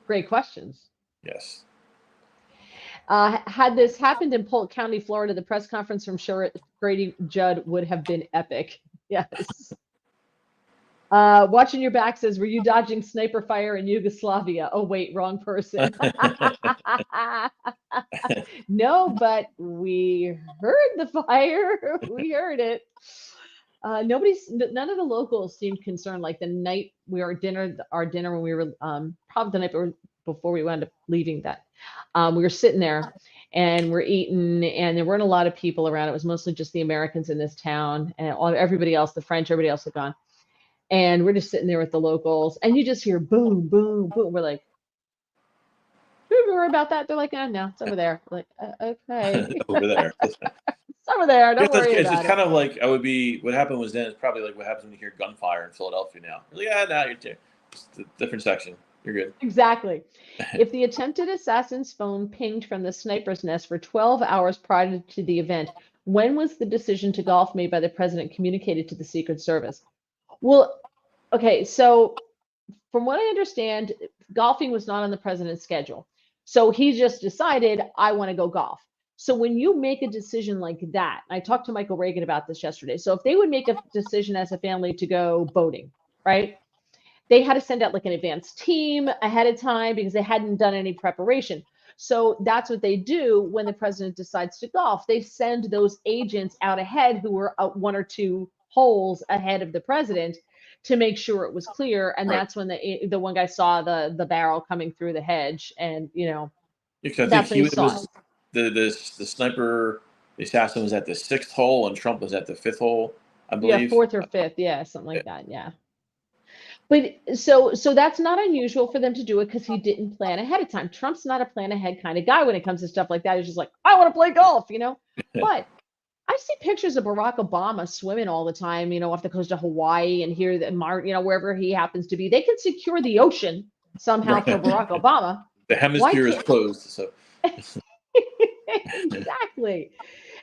Great questions. Yes. Had this happened in Polk County, Florida, the press conference from Grady Judd would have been epic. Yes. Watching your back says, were you dodging sniper fire in Yugoslavia? Oh, wait, wrong person. No, but we heard the fire. We heard it. None of the locals seemed concerned. Like the night we were at our dinner when we were, probably the night before we wound up leaving that, we were sitting there and we're eating, and there weren't a lot of people around. It was mostly just the Americans in this town, and everybody else, the French, everybody else had gone. And we're just sitting there with the locals, and you just hear boom, boom, boom. We're like, do you worry about that? They're like, oh, no, it's over there. We're like, okay. Over there. It's over there. Don't worry about it. It's kind of like what happened was then it's probably like what happens when you hear gunfire in Philadelphia now. You're like, no, you're too. It's a different section. You're good. Exactly. If the attempted assassin's phone pinged from the sniper's nest for 12 hours prior to the event, when was the decision to golf made by the president communicated to the Secret Service? Well, okay, so from what I understand, golfing was not on the president's schedule. So he just decided, I want to go golf. So when you make a decision like that, I talked to Michael Reagan about this yesterday. So if they would make a decision as a family to go boating, right? They had to send out like an advanced team ahead of time because they hadn't done any preparation. So that's what they do when the president decides to golf. They send those agents out ahead who were one or two holes ahead of the president to make sure it was clear. And that's when the one guy saw the barrel coming through the hedge, and Because I think that's when he it saw was it. the sniper, the assassin was at the 6th hole and Trump was at the 5th hole, I Yeah, believe. 4th or 5th, yeah, something like that, yeah. But so that's not unusual for them to do it because he didn't plan ahead of time. Trump's not a plan ahead kind of guy when it comes to stuff like that. He's just like, I want to play golf, But I see pictures of Barack Obama swimming all the time, off the coast of Hawaii and here, wherever he happens to be. They can secure the ocean somehow for Barack Obama. The hemisphere is closed, so. Exactly.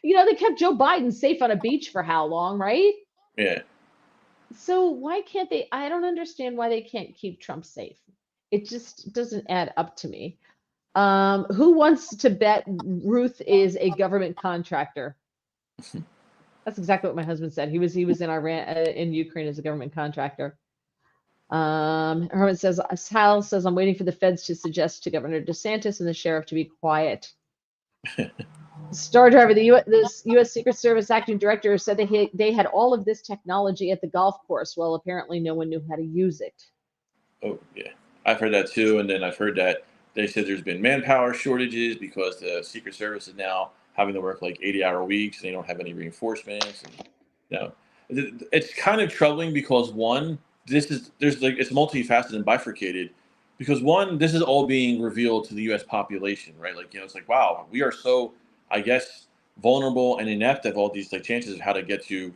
They kept Joe Biden safe on a beach for how long, right? Yeah. So why can't they? I don't understand why they can't keep Trump safe. It just doesn't add up to me. Who wants to bet Ruth is a government contractor? That's exactly what my husband said. He was in Iran, in Ukraine as a government contractor. Herman says, Hal says, I'm waiting for the feds to suggest to Governor DeSantis and the sheriff to be quiet. Star Driver, the U.S. Secret Service acting director, said they had all of this technology at the golf course. Well, apparently no one knew how to use it. Oh, yeah. I've heard that too. And then I've heard that they said there's been manpower shortages because the Secret Service is now having to work like 80-hour weeks and they don't have any reinforcements. And, it's kind of troubling because one, it's multifaceted and bifurcated because one, this is all being revealed to the U.S. population, right? Like, it's like, wow, we are so, I guess, vulnerable and inept of all these chances of how to get to,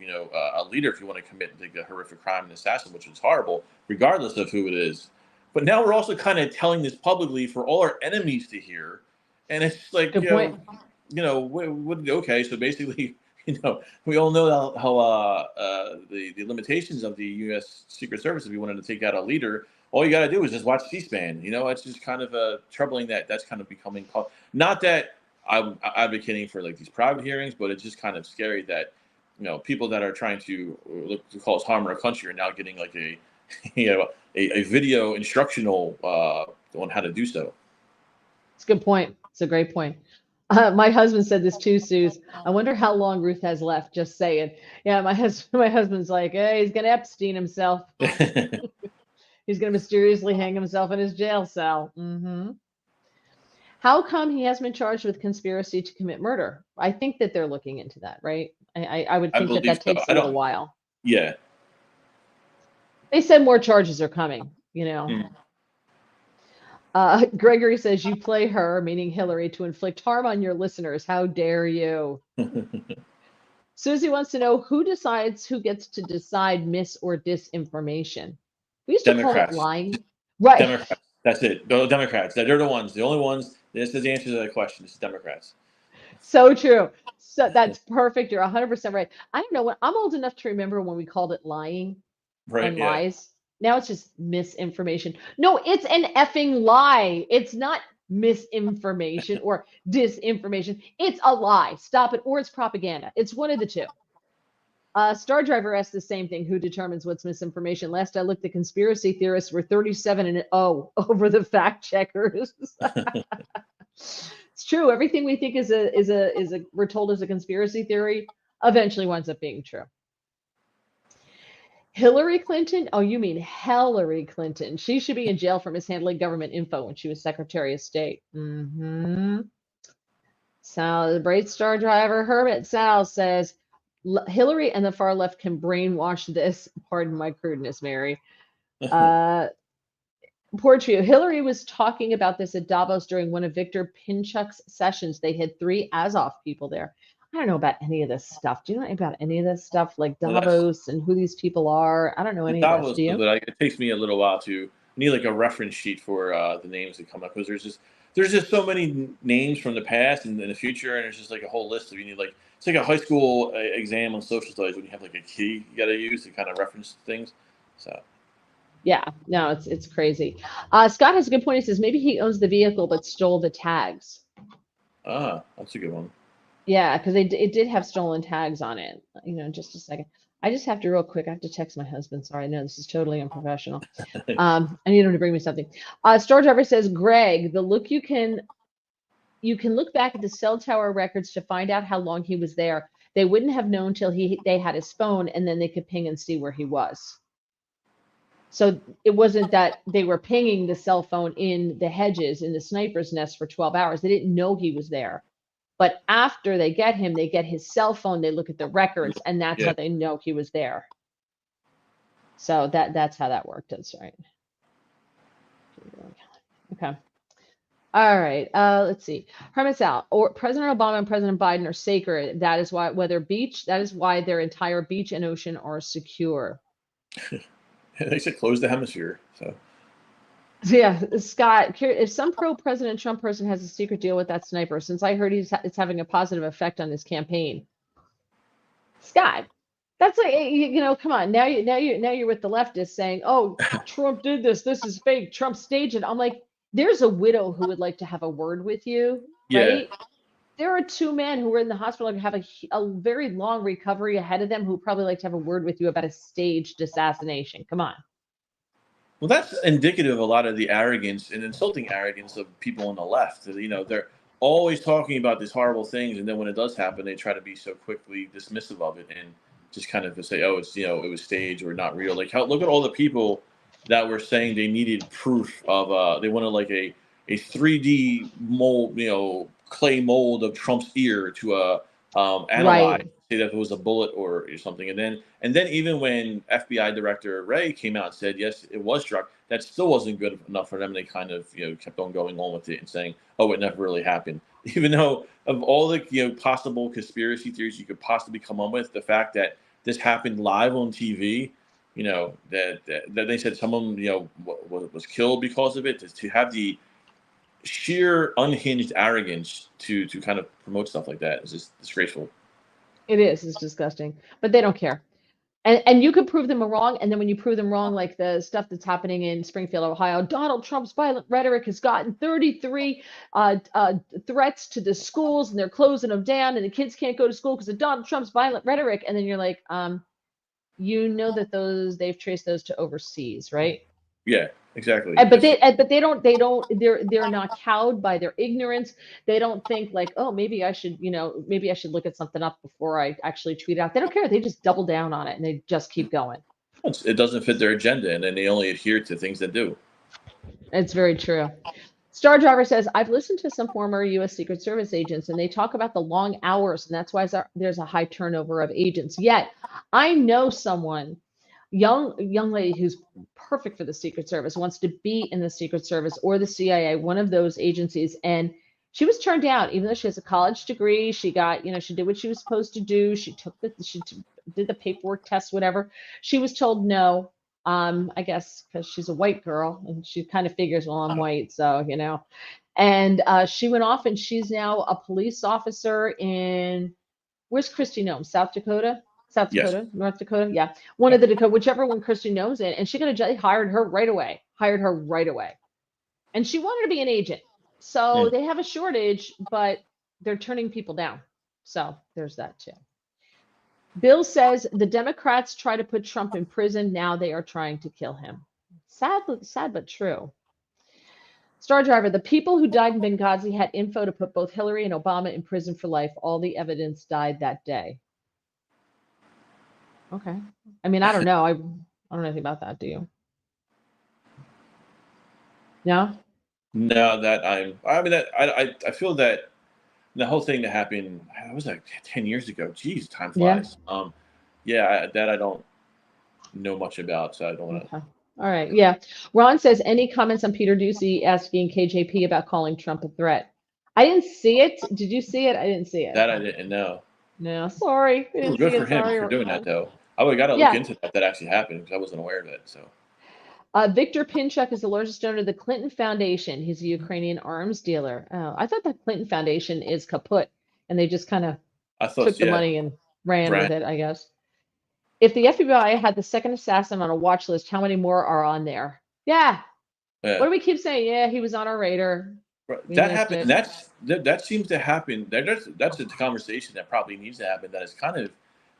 a leader if you want to commit a horrific crime and assassin, which is horrible, regardless of who it is. But now we're also kind of telling this publicly for all our enemies to hear. And it's like, Good point. Okay, so basically, we all know how the limitations of the U.S. Secret Service. If you wanted to take out a leader, all you got to do is just watch C-SPAN. It's just kind of troubling that that's kind of becoming. Not that I'm advocating for these private hearings, but it's just kind of scary that people that are trying to look to cause harm in our country are now getting a video instructional on how to do so. It's a good point. It's a great point. My husband said this too, Suze. I wonder how long Ruth has left. Just saying. Yeah, my husband's like, hey, he's gonna Epstein himself. He's gonna mysteriously hang himself in his jail cell. Mm-hmm. How come he hasn't been charged with conspiracy to commit murder? I think that they're looking into that, right? I would think that takes a little while. Yeah. They said more charges are coming. Gregory says you play her, meaning Hillary, to inflict harm on your listeners. How dare you? Susie wants to know who decides who gets to decide mis or disinformation. We used to call it lying. Right. Democrats. That's it. The Democrats. They're the ones. The only ones. This is the answer to that question. It's Democrats. So true. So that's perfect. You're 100% right. I don't know when I'm old enough to remember when we called it lying and lies. Now it's just misinformation. No, it's an effing lie. It's not misinformation or disinformation. It's a lie. Stop it. Or it's propaganda. It's one of the two. Star Driver asked the same thing. Who determines what's misinformation? Last I looked, the conspiracy theorists were 37-0 over the fact checkers. It's true. Everything we think we're told is a conspiracy theory eventually winds up being true. Hillary Clinton? Oh, you mean Hillary Clinton. She should be in jail for mishandling government info when she was Secretary of State. Mm-hmm. So the Bright Star Driver, Hermit Sal says, Hillary and the far left can brainwash this. Pardon my crudeness, Mary. Portrait. Hillary was talking about this at Davos during one of Victor Pinchuk's sessions. They had 3 Azov people there. I don't know about any of this stuff. Do you know about any of this stuff, like Davos and who these people are? I don't know any of this. Do you? But it takes me a little while to need a reference sheet for the names that come up because there's just so many names from the past and in the future, and there's just a whole list of you need it's like a high school exam on social studies when you have a key you got to use to kind of reference things. So. Yeah, no, it's crazy. Scott has a good point. He says maybe he owns the vehicle but stole the tags. That's a good one. Yeah, because it did have stolen tags on it. Just a second. I just have to real quick. I have to text my husband. Sorry, no, this is totally unprofessional. I need him to bring me something. Star Driver says, Greg, the look you can you can look back at the cell tower records to find out how long he was there. They wouldn't have known till they had his phone, and then they could ping and see where he was. So it wasn't that they were pinging the cell phone in the hedges in the sniper's nest for 12 hours. They didn't know he was there. But after they get him, they get his cell phone, they look at the records, and that's how they know he was there. So that's how that worked. That's right. Okay. All right. Let's see. Herman Sal, or President Obama and President Biden are sacred. That is why that is why their entire beach and ocean are secure. They said close the hemisphere. So yeah, Scott, if some pro-President Trump person has a secret deal with that sniper, since I heard it's having a positive effect on his campaign. Scott, that's like, come on. Now you're with the leftists saying, "Oh, Trump did this. This is fake. Trump staged it." I'm like, there's a widow who would like to have a word with you, right? Yeah. There are two men who were in the hospital and have a very long recovery ahead of them who probably like to have a word with you about a staged assassination. Come on. Well, that's indicative of a lot of the arrogance and insulting arrogance of people on the left. They're always talking about these horrible things, and then when it does happen, they try to be so quickly dismissive of it and just kind of say, "Oh, it's it was staged or not real." Like, look at all the people that were saying they needed proof of they wanted like a 3D mold, clay mold of Trump's ear to analyze, right. Say that it was a bullet or something, and then even when FBI Director Wray came out and said yes, it was struck, that still wasn't good enough for them. They kind of kept on going on with it and saying, "Oh, it never really happened," even though of all the possible conspiracy theories you could possibly come up with, the fact that this happened live on TV. That they said someone was killed because of it. To have the sheer unhinged arrogance to kind of promote stuff like that is just disgraceful. It is. It's disgusting, but they don't care. And you could prove them wrong, and then when you prove them wrong, like the stuff that's happening in Springfield, Ohio, Donald Trump's violent rhetoric has gotten 33 threats to the schools, and they're closing them down, and the kids can't go to school because of Donald Trump's violent rhetoric. And then you're like, that they've traced those to overseas, right? Yeah, exactly. But they're not cowed by their ignorance. They don't think like, oh, maybe I should look at something up before I actually tweet out. They don't care. They just double down on it and they just keep going. It doesn't fit their agenda, and then they only adhere to things that do. It's very true. Star Driver says, I've listened to some former U.S. Secret Service agents, and they talk about the long hours, and that's why there's a high turnover of agents. Yet, I know someone, young lady who's perfect for the Secret Service, wants to be in the Secret Service or the CIA, one of those agencies, and she was turned down, even though she has a college degree. She got, she did what she was supposed to do. She did the paperwork test, whatever. She was told no. I guess because she's a white girl and she kind of figures, well, I'm white, so and she went off and she's now a police officer in, where's Kristi Noem? South Dakota, Yes. North Dakota, yeah, one of the Dakota, whichever one Kristi Noem's in, and she hired her right away, and she wanted to be an agent, so they have a shortage, but they're turning people down, so there's that too. Bill says the Democrats try to put Trump in prison. Now they are trying to kill him. Sad but true. Star Driver, the people who died in Benghazi had info to put both Hillary and Obama in prison for life. All the evidence died that day. Okay. I mean, I don't know. I don't know anything about that. Do you? No? No, I feel that the whole thing that happened, it was like 10 years ago. Jeez, time flies. Yeah. I don't know much about, so I don't want to. Okay. All right. Yeah. Ron says, any comments on Peter Doocy asking KJP about calling Trump a threat? I didn't see it. Did you see it? I didn't see it. That I didn't know. No, sorry. Good for him for doing that, though. I would got to look into that actually happened because I wasn't aware of it. So. Victor Pinchuk is the largest donor to the Clinton Foundation. He's a Ukrainian arms dealer. Oh, I thought the Clinton Foundation is kaput, and they just kind of took the money and ran with it, I guess. If the FBI had the second assassin on a watch list, how many more are on there? Yeah. What do we keep saying? Yeah, he was on our radar. That happened. That seems to happen. That's a conversation that probably needs to happen. That is kind of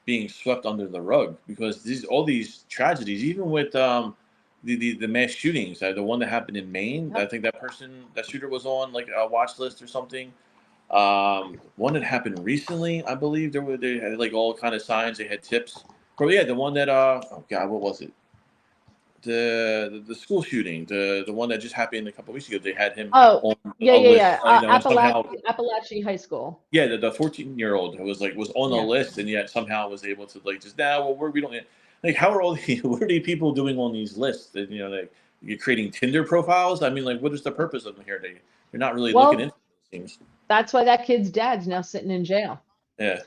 being swept under the rug because all these tragedies, even with the mass shootings, the one that happened in Maine, I think that shooter was on like a watch list or something. One that happened recently, I believe they had like all kind of signs. They had tips. But yeah, the one that oh God, what was it? The school shooting, the one that just happened a couple of weeks ago. They had him Oh, on yeah, a yeah, list, yeah. and somehow, Appalachian High School. yeah, the 14-year-old was on the Yeah. list, and yet somehow was able to like just well, we don't like how are all the what are the people doing on these lists? That, like you're creating Tinder profiles. I mean, like what is the purpose of them here? They're not really looking Well, into things. that's why that kid's dad's now sitting in jail. Yeah.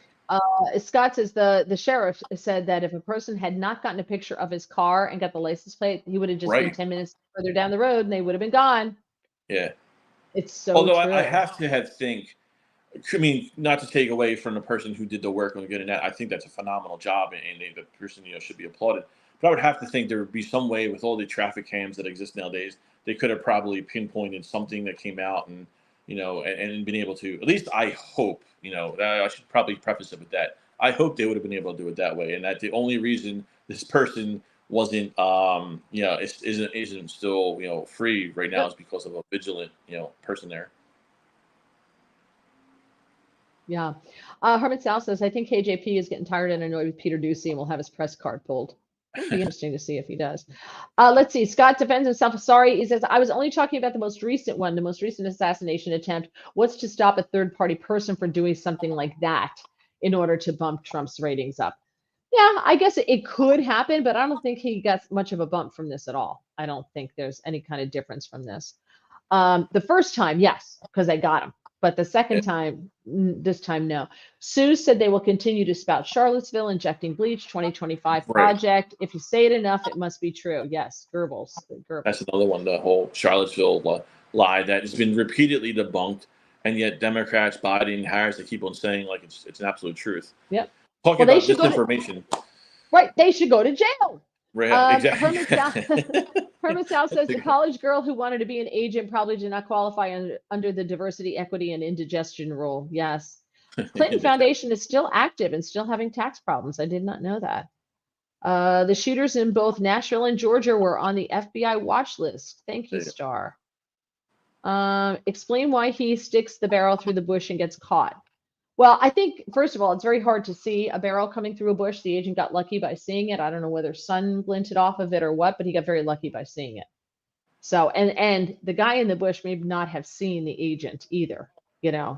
Scott says the sheriff said that if a person had not gotten a picture of his car and got the license plate, he would have just been Right. 10 minutes further down the road and they would have been gone. Yeah. It's so Although true. I have to think. I mean, not to take away from the person who did the work on getting that. I think that's a phenomenal job, and the person should be applauded. But I would have to think there would be some way with all the traffic cams that exist nowadays, they could have probably pinpointed something that came out, and and been able to. At least I hope. I should probably preface it with that. I hope they would have been able to do it that way, and that the only reason this person wasn't isn't still free right now is because of a vigilant person there. Yeah. Herman Sal says, I think KJP is getting tired and annoyed with Peter Ducey and will have his press card pulled. It'll be interesting to see if he does. Let's see. Scott defends himself. Sorry. He says, I was only talking about the most recent one, the most recent assassination attempt. What's to stop a third-party person from doing something like that in order to bump Trump's ratings up? Yeah, I guess it could happen, but I don't think he got much of a bump from this at all. I don't think there's any kind of difference from this. The first time, yes, because they got him. But the second time, this time, no. Sue said they will continue to spout Charlottesville, injecting bleach, 2025 project. If you say it enough, it must be true. Yes, Goebbels. That's another one, the whole Charlottesville lie that has been repeatedly debunked, and yet Democrats, Biden, and Harris, they keep on saying like it's an absolute truth. Yep. Talking about disinformation. Right, they should go to jail. Right, exactly. Herman Sal says the college girl who wanted to be an agent probably did not qualify under the diversity, equity, and indigestion rule. Yes. Clinton Foundation is still active and still having tax problems. I did not know that. The shooters in both Nashville and Georgia were on the FBI watch list. Thank you, Star. Explain why he sticks the barrel through the bush and gets caught. Well, I think, first of all, it's very hard to see a barrel coming through a bush. The agent got lucky by seeing it. I don't know whether sun glinted off of it or what, but he got very lucky by seeing it. So, and the guy in the bush may not have seen the agent either,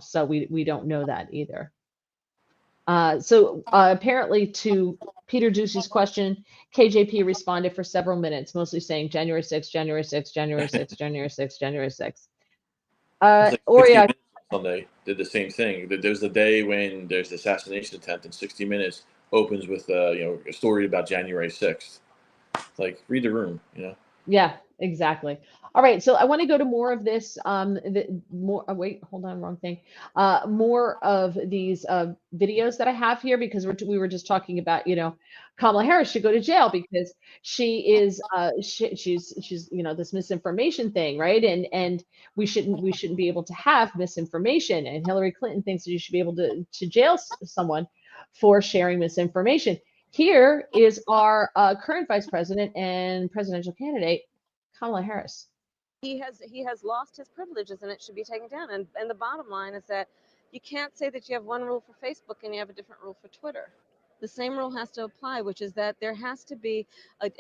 so we don't know that either. Apparently to Peter Ducey's question, KJP responded for several minutes, mostly saying January 6th, January 6th, January 6th, January 6th, January 6th. Like Sunday did the same thing. There's a day when there's the assassination attempt, and 60 Minutes opens with a story about January 6th. Like, read the room, Yeah, exactly. All right, so I want to go to more of this. Wait, hold on, wrong thing. More of these videos that I have here, because we were just talking about, Kamala Harris should go to jail because she is she's this misinformation thing, right? And we shouldn't be able to have misinformation. And Hillary Clinton thinks that you should be able to jail someone for sharing misinformation. Here is our current vice president and presidential candidate, Kamala Harris. He has lost his privileges, and it should be taken down. And the bottom line is that you can't say that you have one rule for Facebook and you have a different rule for Twitter. The same rule has to apply, which is that there has to be a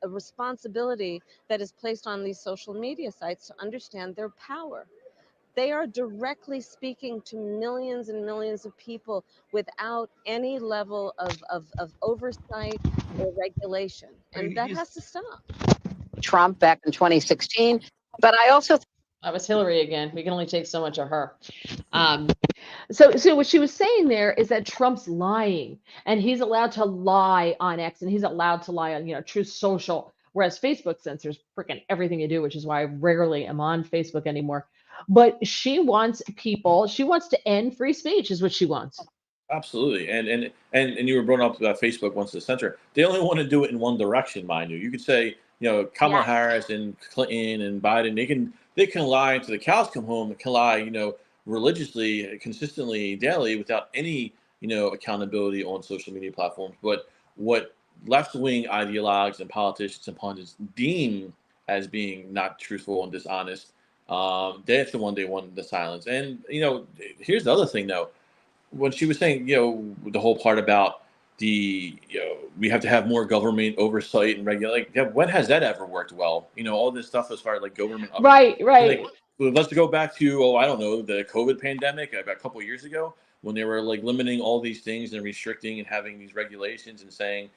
responsibility that is placed on these social media sites to understand their power. They are directly speaking to millions and millions of people without any level of oversight or regulation. And that has to stop. Trump back in 2016. But I also that was Hillary again. We can only take so much of her. So what she was saying there is that Trump's lying, and he's allowed to lie on X, and he's allowed to lie on Truth Social, whereas Facebook censors freaking everything you do, which is why I rarely am on Facebook anymore. But she wants to end free speech, is what she wants. Absolutely, and you were brought up about Facebook wants to censor. They only want to do it in one direction, mind you. You could say, Kamala Harris and Clinton and Biden, they can lie until the cows come home. They can lie, religiously, consistently, daily, without any, accountability on social media platforms. But what left-wing ideologues and politicians and pundits deem as being not truthful and dishonest, That's the one they wanted to silence. And here's the other thing though. When she was saying, the whole part about we have to have more government oversight and regulate. Yeah, when has that ever worked well? All this stuff as far as like government. Right. Like, let's go back to I don't know, the COVID pandemic about a couple of years ago when they were like limiting all these things and restricting and having these regulations and saying,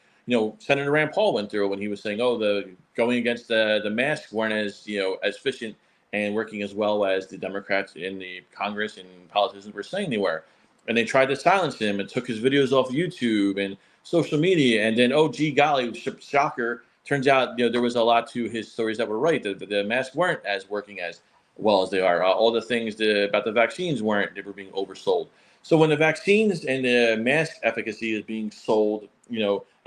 Senator Rand Paul went through when he was saying, the going against the masks weren't as as efficient and working as well as the Democrats in the Congress and politicians were saying they were. And they tried to silence him and took his videos off YouTube and social media. And then, oh, gee, golly, shocker. Turns out, there was a lot to his stories that were right. The masks weren't as working as well as they are. All the things about the vaccines they were being oversold. So when the vaccines and the mask efficacy is being sold,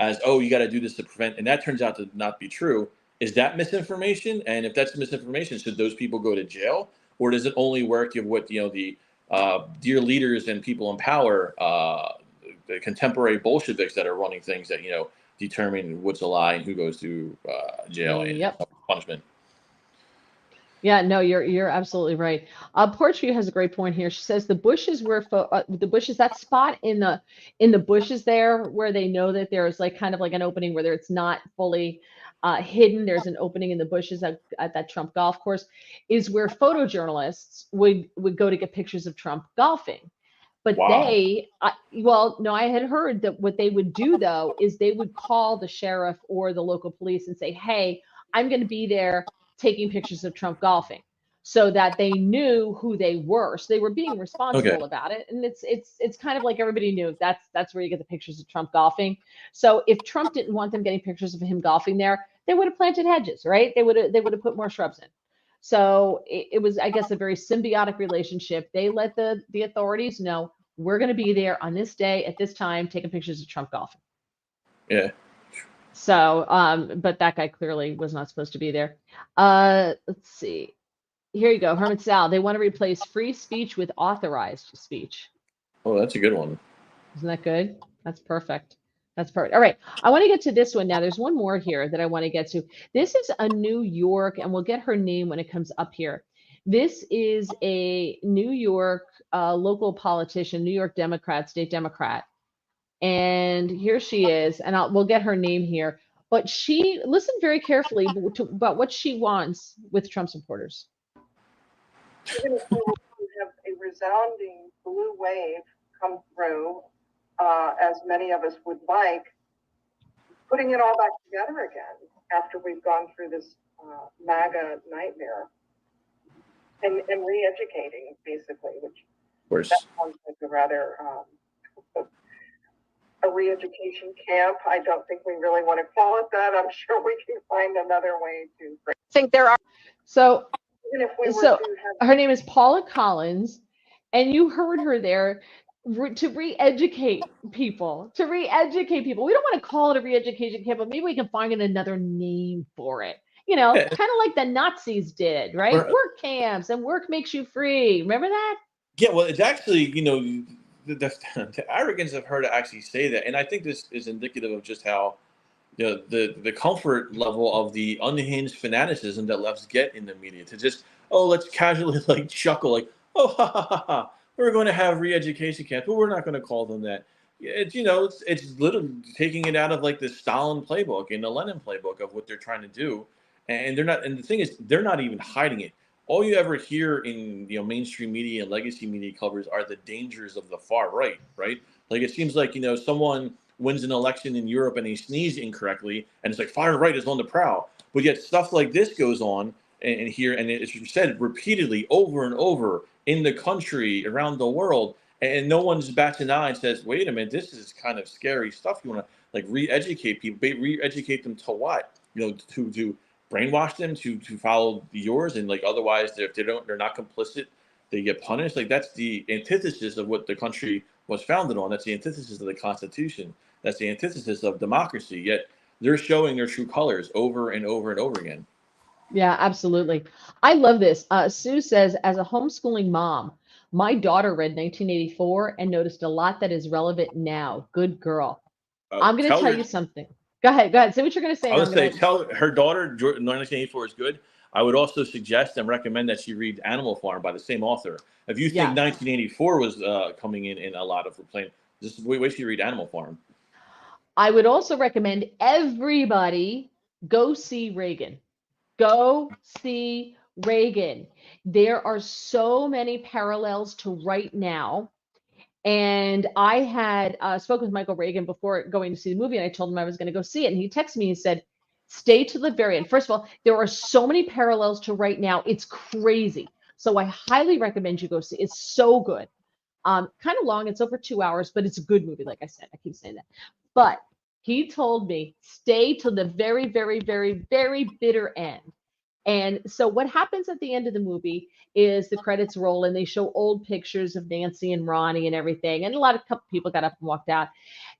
as, oh, you got to do this to prevent, and that turns out to not be true, is that misinformation? And if that's misinformation, should those people go to jail? Or does it only work if what, the dear leaders and people in power, the contemporary Bolsheviks that are running things that, determine what's a lie and who goes to jail and punishment? Yeah, no, you're absolutely right. Portrait has a great point here. She says the bushes that spot in the bushes there where they know that there is like kind of like an opening where it's not fully hidden. There's an opening in the bushes at that Trump golf course, is where photojournalists would go to get pictures of Trump golfing. But Wow. I had heard that what they would do though is they would call the sheriff or the local police and say, "Hey, I'm going to be there taking pictures of Trump golfing," so that they knew who they were. So they were being responsible about it. And it's kind of like everybody knew that's where you get the pictures of Trump golfing. So if Trump didn't want them getting pictures of him golfing there, they would have planted hedges, right? They would have put more shrubs in. So it was, I guess, a very symbiotic relationship. They let the authorities know, we're going to be there on this day at this time taking pictures of Trump golfing. Yeah. So, but that guy clearly was not supposed to be there. Let's see. Here you go. Herman Sal. They want to replace free speech with authorized speech. Oh, that's a good one. Isn't that good? That's perfect. That's perfect. All right. I want to get to this one now. There's one more here that I want to get to. This is a New York, and we'll get her name when it comes up here. This is a New York local politician, New York Democrat, state Democrat. And here she is, and we'll get her name here. But she listened very carefully about what she wants with Trump supporters. Even if we have a resounding blue wave come through, as many of us would like, putting it all back together again after we've gone through this MAGA nightmare, and re-educating, basically, which that sounds like a rather a re-education camp. I don't think we really want to call it that. I'm sure we can find another way to. I think there are. So, even if we were so to have, her name is Paula Collins, and you heard her there to re-educate people. We don't want to call it a re-education camp, but maybe we can find another name for it. Kind of like the Nazis did, right? Work camps, and work makes you free. Remember that? Yeah, well, it's actually, the arrogance of her to actually say that, and I think this is indicative of just how the comfort level of the unhinged fanaticism that lefts get in the media, to just, let's casually like chuckle, like, oh, ha, ha, ha, ha, we're going to have re-education camps, but we're not going to call them that. It's literally taking it out of like the Stalin playbook and the Lenin playbook of what they're trying to do, and they're not. And the thing is, they're not even hiding it. All you ever hear in mainstream media and legacy media covers are the dangers of the far right, right? Like it seems like someone wins an election in Europe and they sneeze incorrectly, and it's like far right is on the prowl. But yet stuff like this goes on and here, and it's said repeatedly over and over in the country, around the world, and no one's bats an eye and says, "Wait a minute, this is kind of scary stuff." You want to like re-educate people, re-educate them to what? To brainwash them to follow yours, and like otherwise they're not complicit, they get punished. Like that's the antithesis of what the country was founded on. That's the antithesis of the Constitution. That's the antithesis of democracy. Yet they're showing their true colors over and over and over again. Yeah, absolutely. I love this. Sue says, as a homeschooling mom, my daughter read 1984 and noticed a lot that is relevant now. Good girl. I'm going to tell you something. Go ahead. Say what you're going to say. I would say tell her daughter 1984 is good. I would also suggest and recommend that she read Animal Farm by the same author. If you think Yeah. 1984 was coming in a lot of complaint, just wait till you read Animal Farm. I would also recommend everybody go see Reagan. Go see Reagan. There are so many parallels to right now. And I had spoken with Michael Reagan before going to see the movie, and I told him I was going to go see it. And he texted me and said, stay to the very end. First of all, there are so many parallels to right now. It's crazy. So I highly recommend you go see it. It's so good. Kind of long. It's over 2 hours, but it's a good movie. Like I said, I keep saying that. But he told me, stay to the very, very, very, very bitter end. And so what happens at the end of the movie is the credits roll and they show old pictures of Nancy and Ronnie and everything. And a lot of couple people got up and walked out.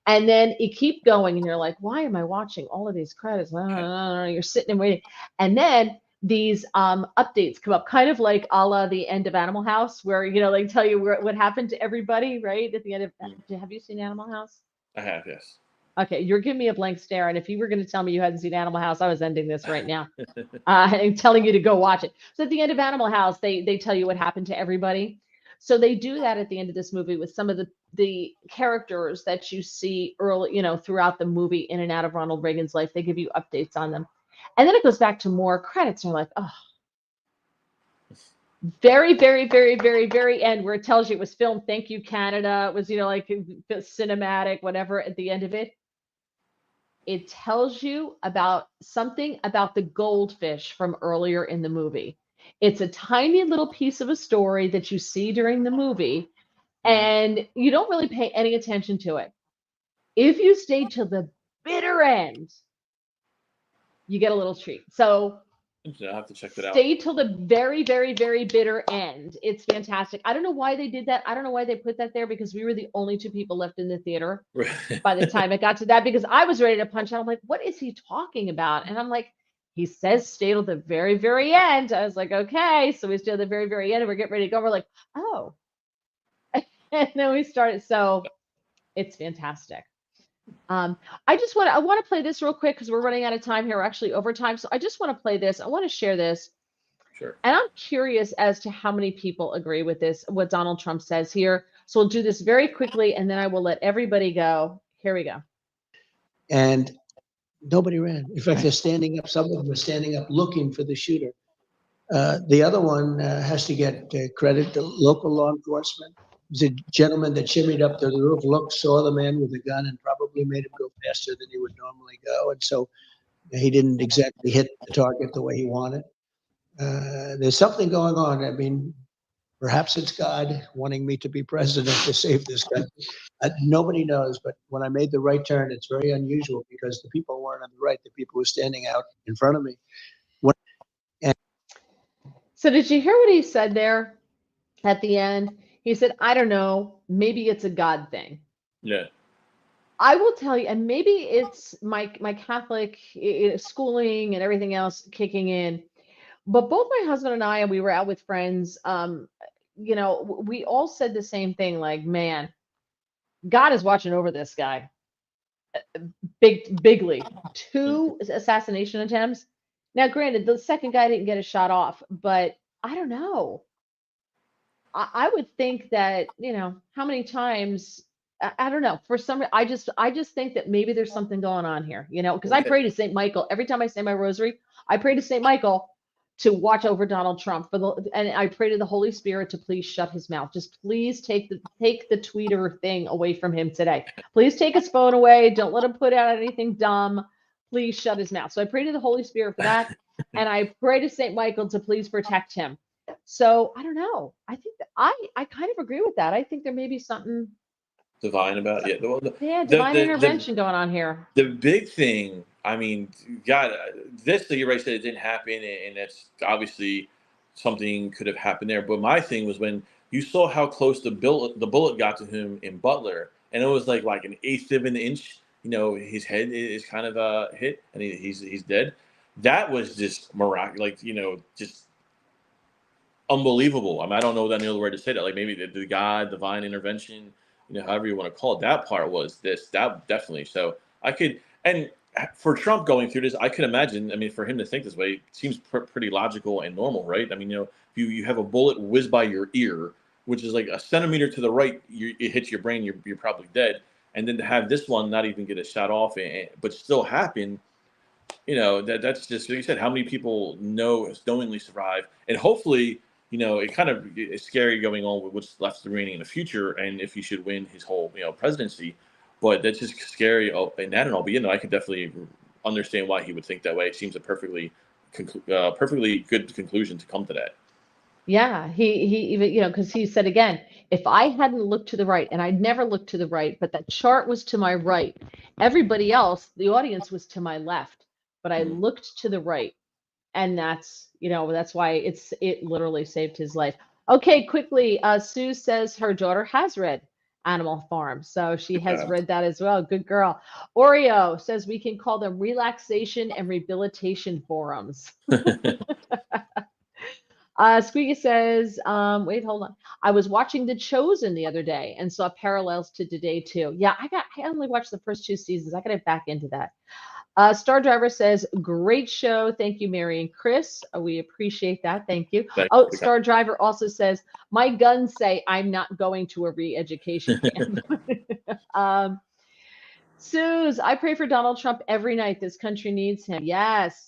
And then you keep going and you're like, why am I watching all of these credits? You're sitting and waiting. And then these updates come up, kind of like a la the end of Animal House, where, like tell you what happened to everybody, right? At the end of, have you seen Animal House? I have, yes. Okay, you're giving me a blank stare. And if you were going to tell me you hadn't seen Animal House, I was ending this right now and telling you to go watch it. So at the end of Animal House, they tell you what happened to everybody. So they do that at the end of this movie with some of the characters that you see early, throughout the movie in and out of Ronald Reagan's life. They give you updates on them. And then it goes back to more credits. And you're like, oh, very, very, very, very, very end where it tells you it was filmed. Thank you, Canada. It was, like cinematic, whatever at the end of it. It tells you about something about the goldfish from earlier in the movie. It's a tiny little piece of a story that you see during the movie, and you don't really pay any attention to it. If you stay till the bitter end, you get a little treat. So I'll have to check that out. Stay till the very, very, very bitter end. It's fantastic. I don't know why they did that. I don't know why they put that there, because we were the only two people left in the theater by the time it got to that, because I was ready to punch out. I'm like, what is he talking about? And I'm like, he says stay till the very, very end. I was like, okay. So we stay till the very, very end and we're getting ready to go. We're like, oh. And then we started. So it's fantastic. I want to play this real quick because we're running out of time here. We're actually over time. So I just want to play this. I want to share this. Sure. And I'm curious as to how many people agree with this, what Donald Trump says here. So we'll do this very quickly and then I will let everybody go. Here we go. And nobody ran. In fact, they're standing up. Some of them are standing up looking for the shooter. The other one has to get credit to local law enforcement. It was a gentleman that shimmied up to the roof, saw the man with a gun, and probably made him go faster than he would normally go. And so he didn't exactly hit the target the way he wanted. There's something going on. I mean, perhaps it's God wanting me to be president to save this country. Nobody knows, but when I made the right turn, it's very unusual because the people weren't on the right. The people were standing out in front of me. So did you hear what he said there at the end? He said, I don't know, maybe it's a God thing. Yeah. I will tell you, and maybe it's my Catholic schooling and everything else kicking in. But both my husband and I, and we were out with friends, we all said the same thing, like, man, God is watching over this guy. Bigly. 2 assassination attempts. Now, granted, the second guy didn't get a shot off, but I don't know. I would think that, how many times, I don't know. For some, I just think that maybe there's something going on here, because I pray to St. Michael. Every time I say my rosary, I pray to St. Michael to watch over Donald Trump and I pray to the Holy Spirit to please shut his mouth. Just please take the tweeter thing away from him today. Please take his phone away. Don't let him put out anything dumb. Please shut his mouth. So I pray to the Holy Spirit for that. And I pray to St. Michael to please protect him. So I don't know. I think that I kind of agree with that. I think there may be something divine about it. Yeah. Divine intervention going on here. The big thing, I mean, God, this thing you already said it didn't happen, and that's obviously something could have happened there. But my thing was when you saw how close the bullet got to him in Butler, and it was like an eighth of an inch. His head is kind of hit, and he's dead. That was just miraculous, just unbelievable. I mean, I don't know any other way to say that. Like maybe the God, divine intervention, however you want to call it. That part was that definitely. So I could, and for Trump going through this, I can imagine. I mean, for him to think this way seems pretty logical and normal, right? I mean, if you have a bullet whiz by your ear, which is like a centimeter to the right, it hits your brain, you're probably dead. And then to have this one not even get a shot off, but still happen, that's just like you said. How many people knowingly survive, and hopefully, it kind of is scary going on with what's left remaining in the future, and if he should win his whole presidency. But that's just scary. And that and all, but I could definitely understand why he would think that way. It seems a perfectly good conclusion to come to that. Yeah, he even, because he said again, if I hadn't looked to the right, and I'd never looked to the right, but that chart was to my right, everybody else, the audience was to my left, but I looked to the right, and that's why it literally saved his life. Okay, quickly, Sue says her daughter has read Animal Farm, so she has read that as well. Good girl. Oreo says we can call them relaxation and rehabilitation forums. Squeaky says, wait, hold on. I was watching The Chosen the other day and saw parallels to today too. Yeah, I only watched the first 2 seasons. I got to get back into that. Star Driver says, great show. Thank you, Mary and Chris. We appreciate that. Thank you. Star Driver also says, my guns say I'm not going to a re-education camp. Suze, I pray for Donald Trump every night. This country needs him. Yes.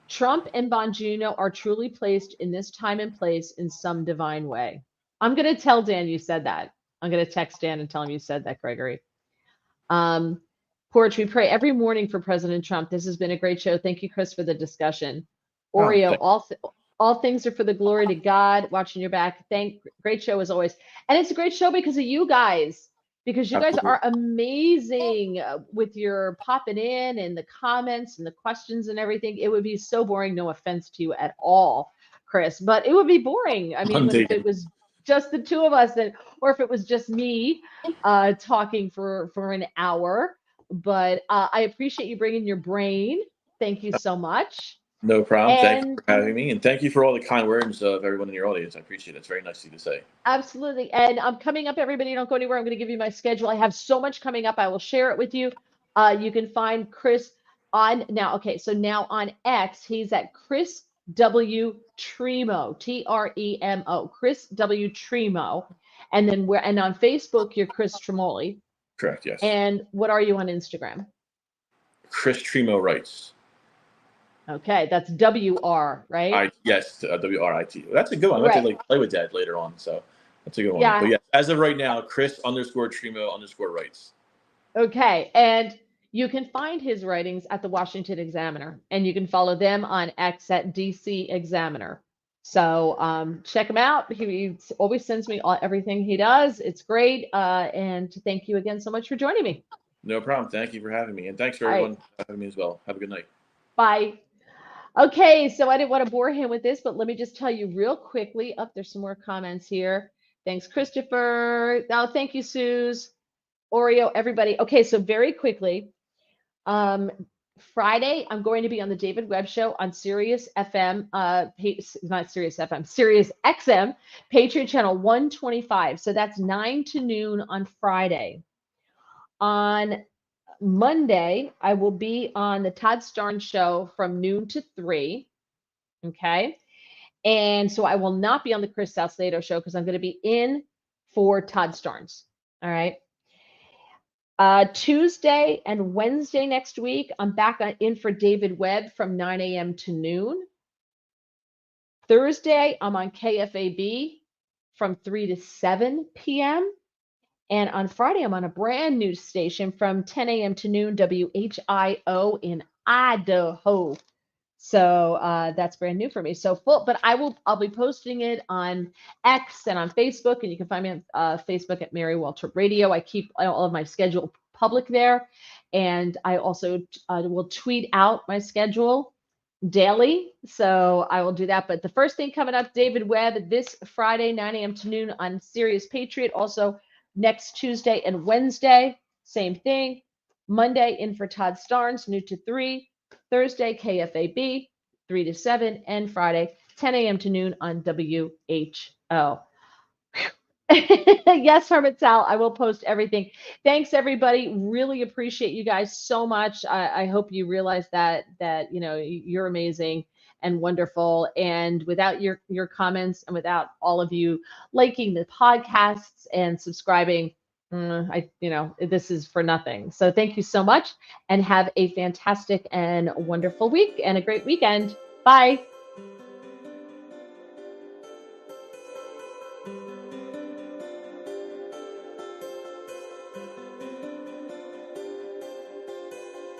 Trump and Bongino are truly placed in this time and place in some divine way. I'm going to tell Dan you said that. I'm going to text Dan and tell him you said that, Gregory. Porch, we pray every morning for President Trump. This has been a great show. Thank you, Chris, for the discussion. Oreo, all things are for the glory to God. Watching your back. Great show as always. And it's a great show because of you guys. Because you guys are amazing with your popping in and the comments and the questions and everything. It would be so boring. No offense to you at all, Chris, but it would be boring. I mean, if it was just the two of us, or if it was just me talking for an hour. But I appreciate you bringing your brain. Thank you so much. No problem. Thank you for having me. And thank you for all the kind words of everyone in your audience. I appreciate it. It's very nice of you to say. Absolutely. And I'm coming up, everybody. Don't go anywhere. I'm going to give you my schedule. I have so much coming up. I will share it with you. You can find Chris on now. Okay. So now on X, he's at Chris W. Tremo, Tremo, Chris W. Tremo. And then and on Facebook, you're Chris Tremoglie. Correct. Yes. And what are you on Instagram? Chris Tremo Writes. Okay, that's WR, right? Yes, WRIT. That's a good one. I'm going to play with that later on. So that's a good one. Yeah. But yeah, as of right now, Chris_Tremo_Writes. Okay, and you can find his writings at the Washington Examiner, and you can follow them on X at DC Examiner. So check him out. He always sends me everything he does. It's great. And thank you again so much for joining me. No problem. Thank you for having me. And thanks for everyone for having me as well. Have a good night. Bye. Okay, so I didn't want to bore him with this, but let me just tell you real quickly. There's some more comments here. Thanks, Christopher. Oh, thank you, Suze. Oreo, everybody. Okay, so very quickly, Friday, I'm going to be on the David Webb Show on Sirius FM, not Sirius FM, Sirius XM, Patriot Channel 125. So that's 9 to noon on Friday. On Monday, I will be on the Todd Starnes Show from noon to 3. Okay. And so I will not be on the Chris Salcedo Show because I'm going to be in for Todd Starnes. All right. Tuesday and Wednesday next week, I'm back in for David Webb from 9 a.m. to noon. Thursday, I'm on KFAB from 3 to 7 p.m. And on Friday, I'm on a brand new station from 10 a.m. to noon, WHIO in Idaho. So that's brand new for me. But I'll be posting it on X and on Facebook, and you can find me on Facebook at Mary Walter Radio. I keep all of my schedule public there, and I also will tweet out my schedule daily. So I will do that. But the first thing coming up, David Webb, this Friday, 9 a.m. to noon on Sirius Patriot. Also next Tuesday and Wednesday, same thing. Monday in for Todd Starnes, noon to 3. Thursday, KFAB, 3 to 7. And Friday, 10 a.m. to noon on WHO. Yes, Hermit Sal, I will post everything. Thanks, everybody. Really appreciate you guys so much. I hope you realize that you're amazing and wonderful. And without your comments and without all of you liking the podcasts and subscribing, this is for nothing. So thank you so much, and have a fantastic and wonderful week and a great weekend. Bye.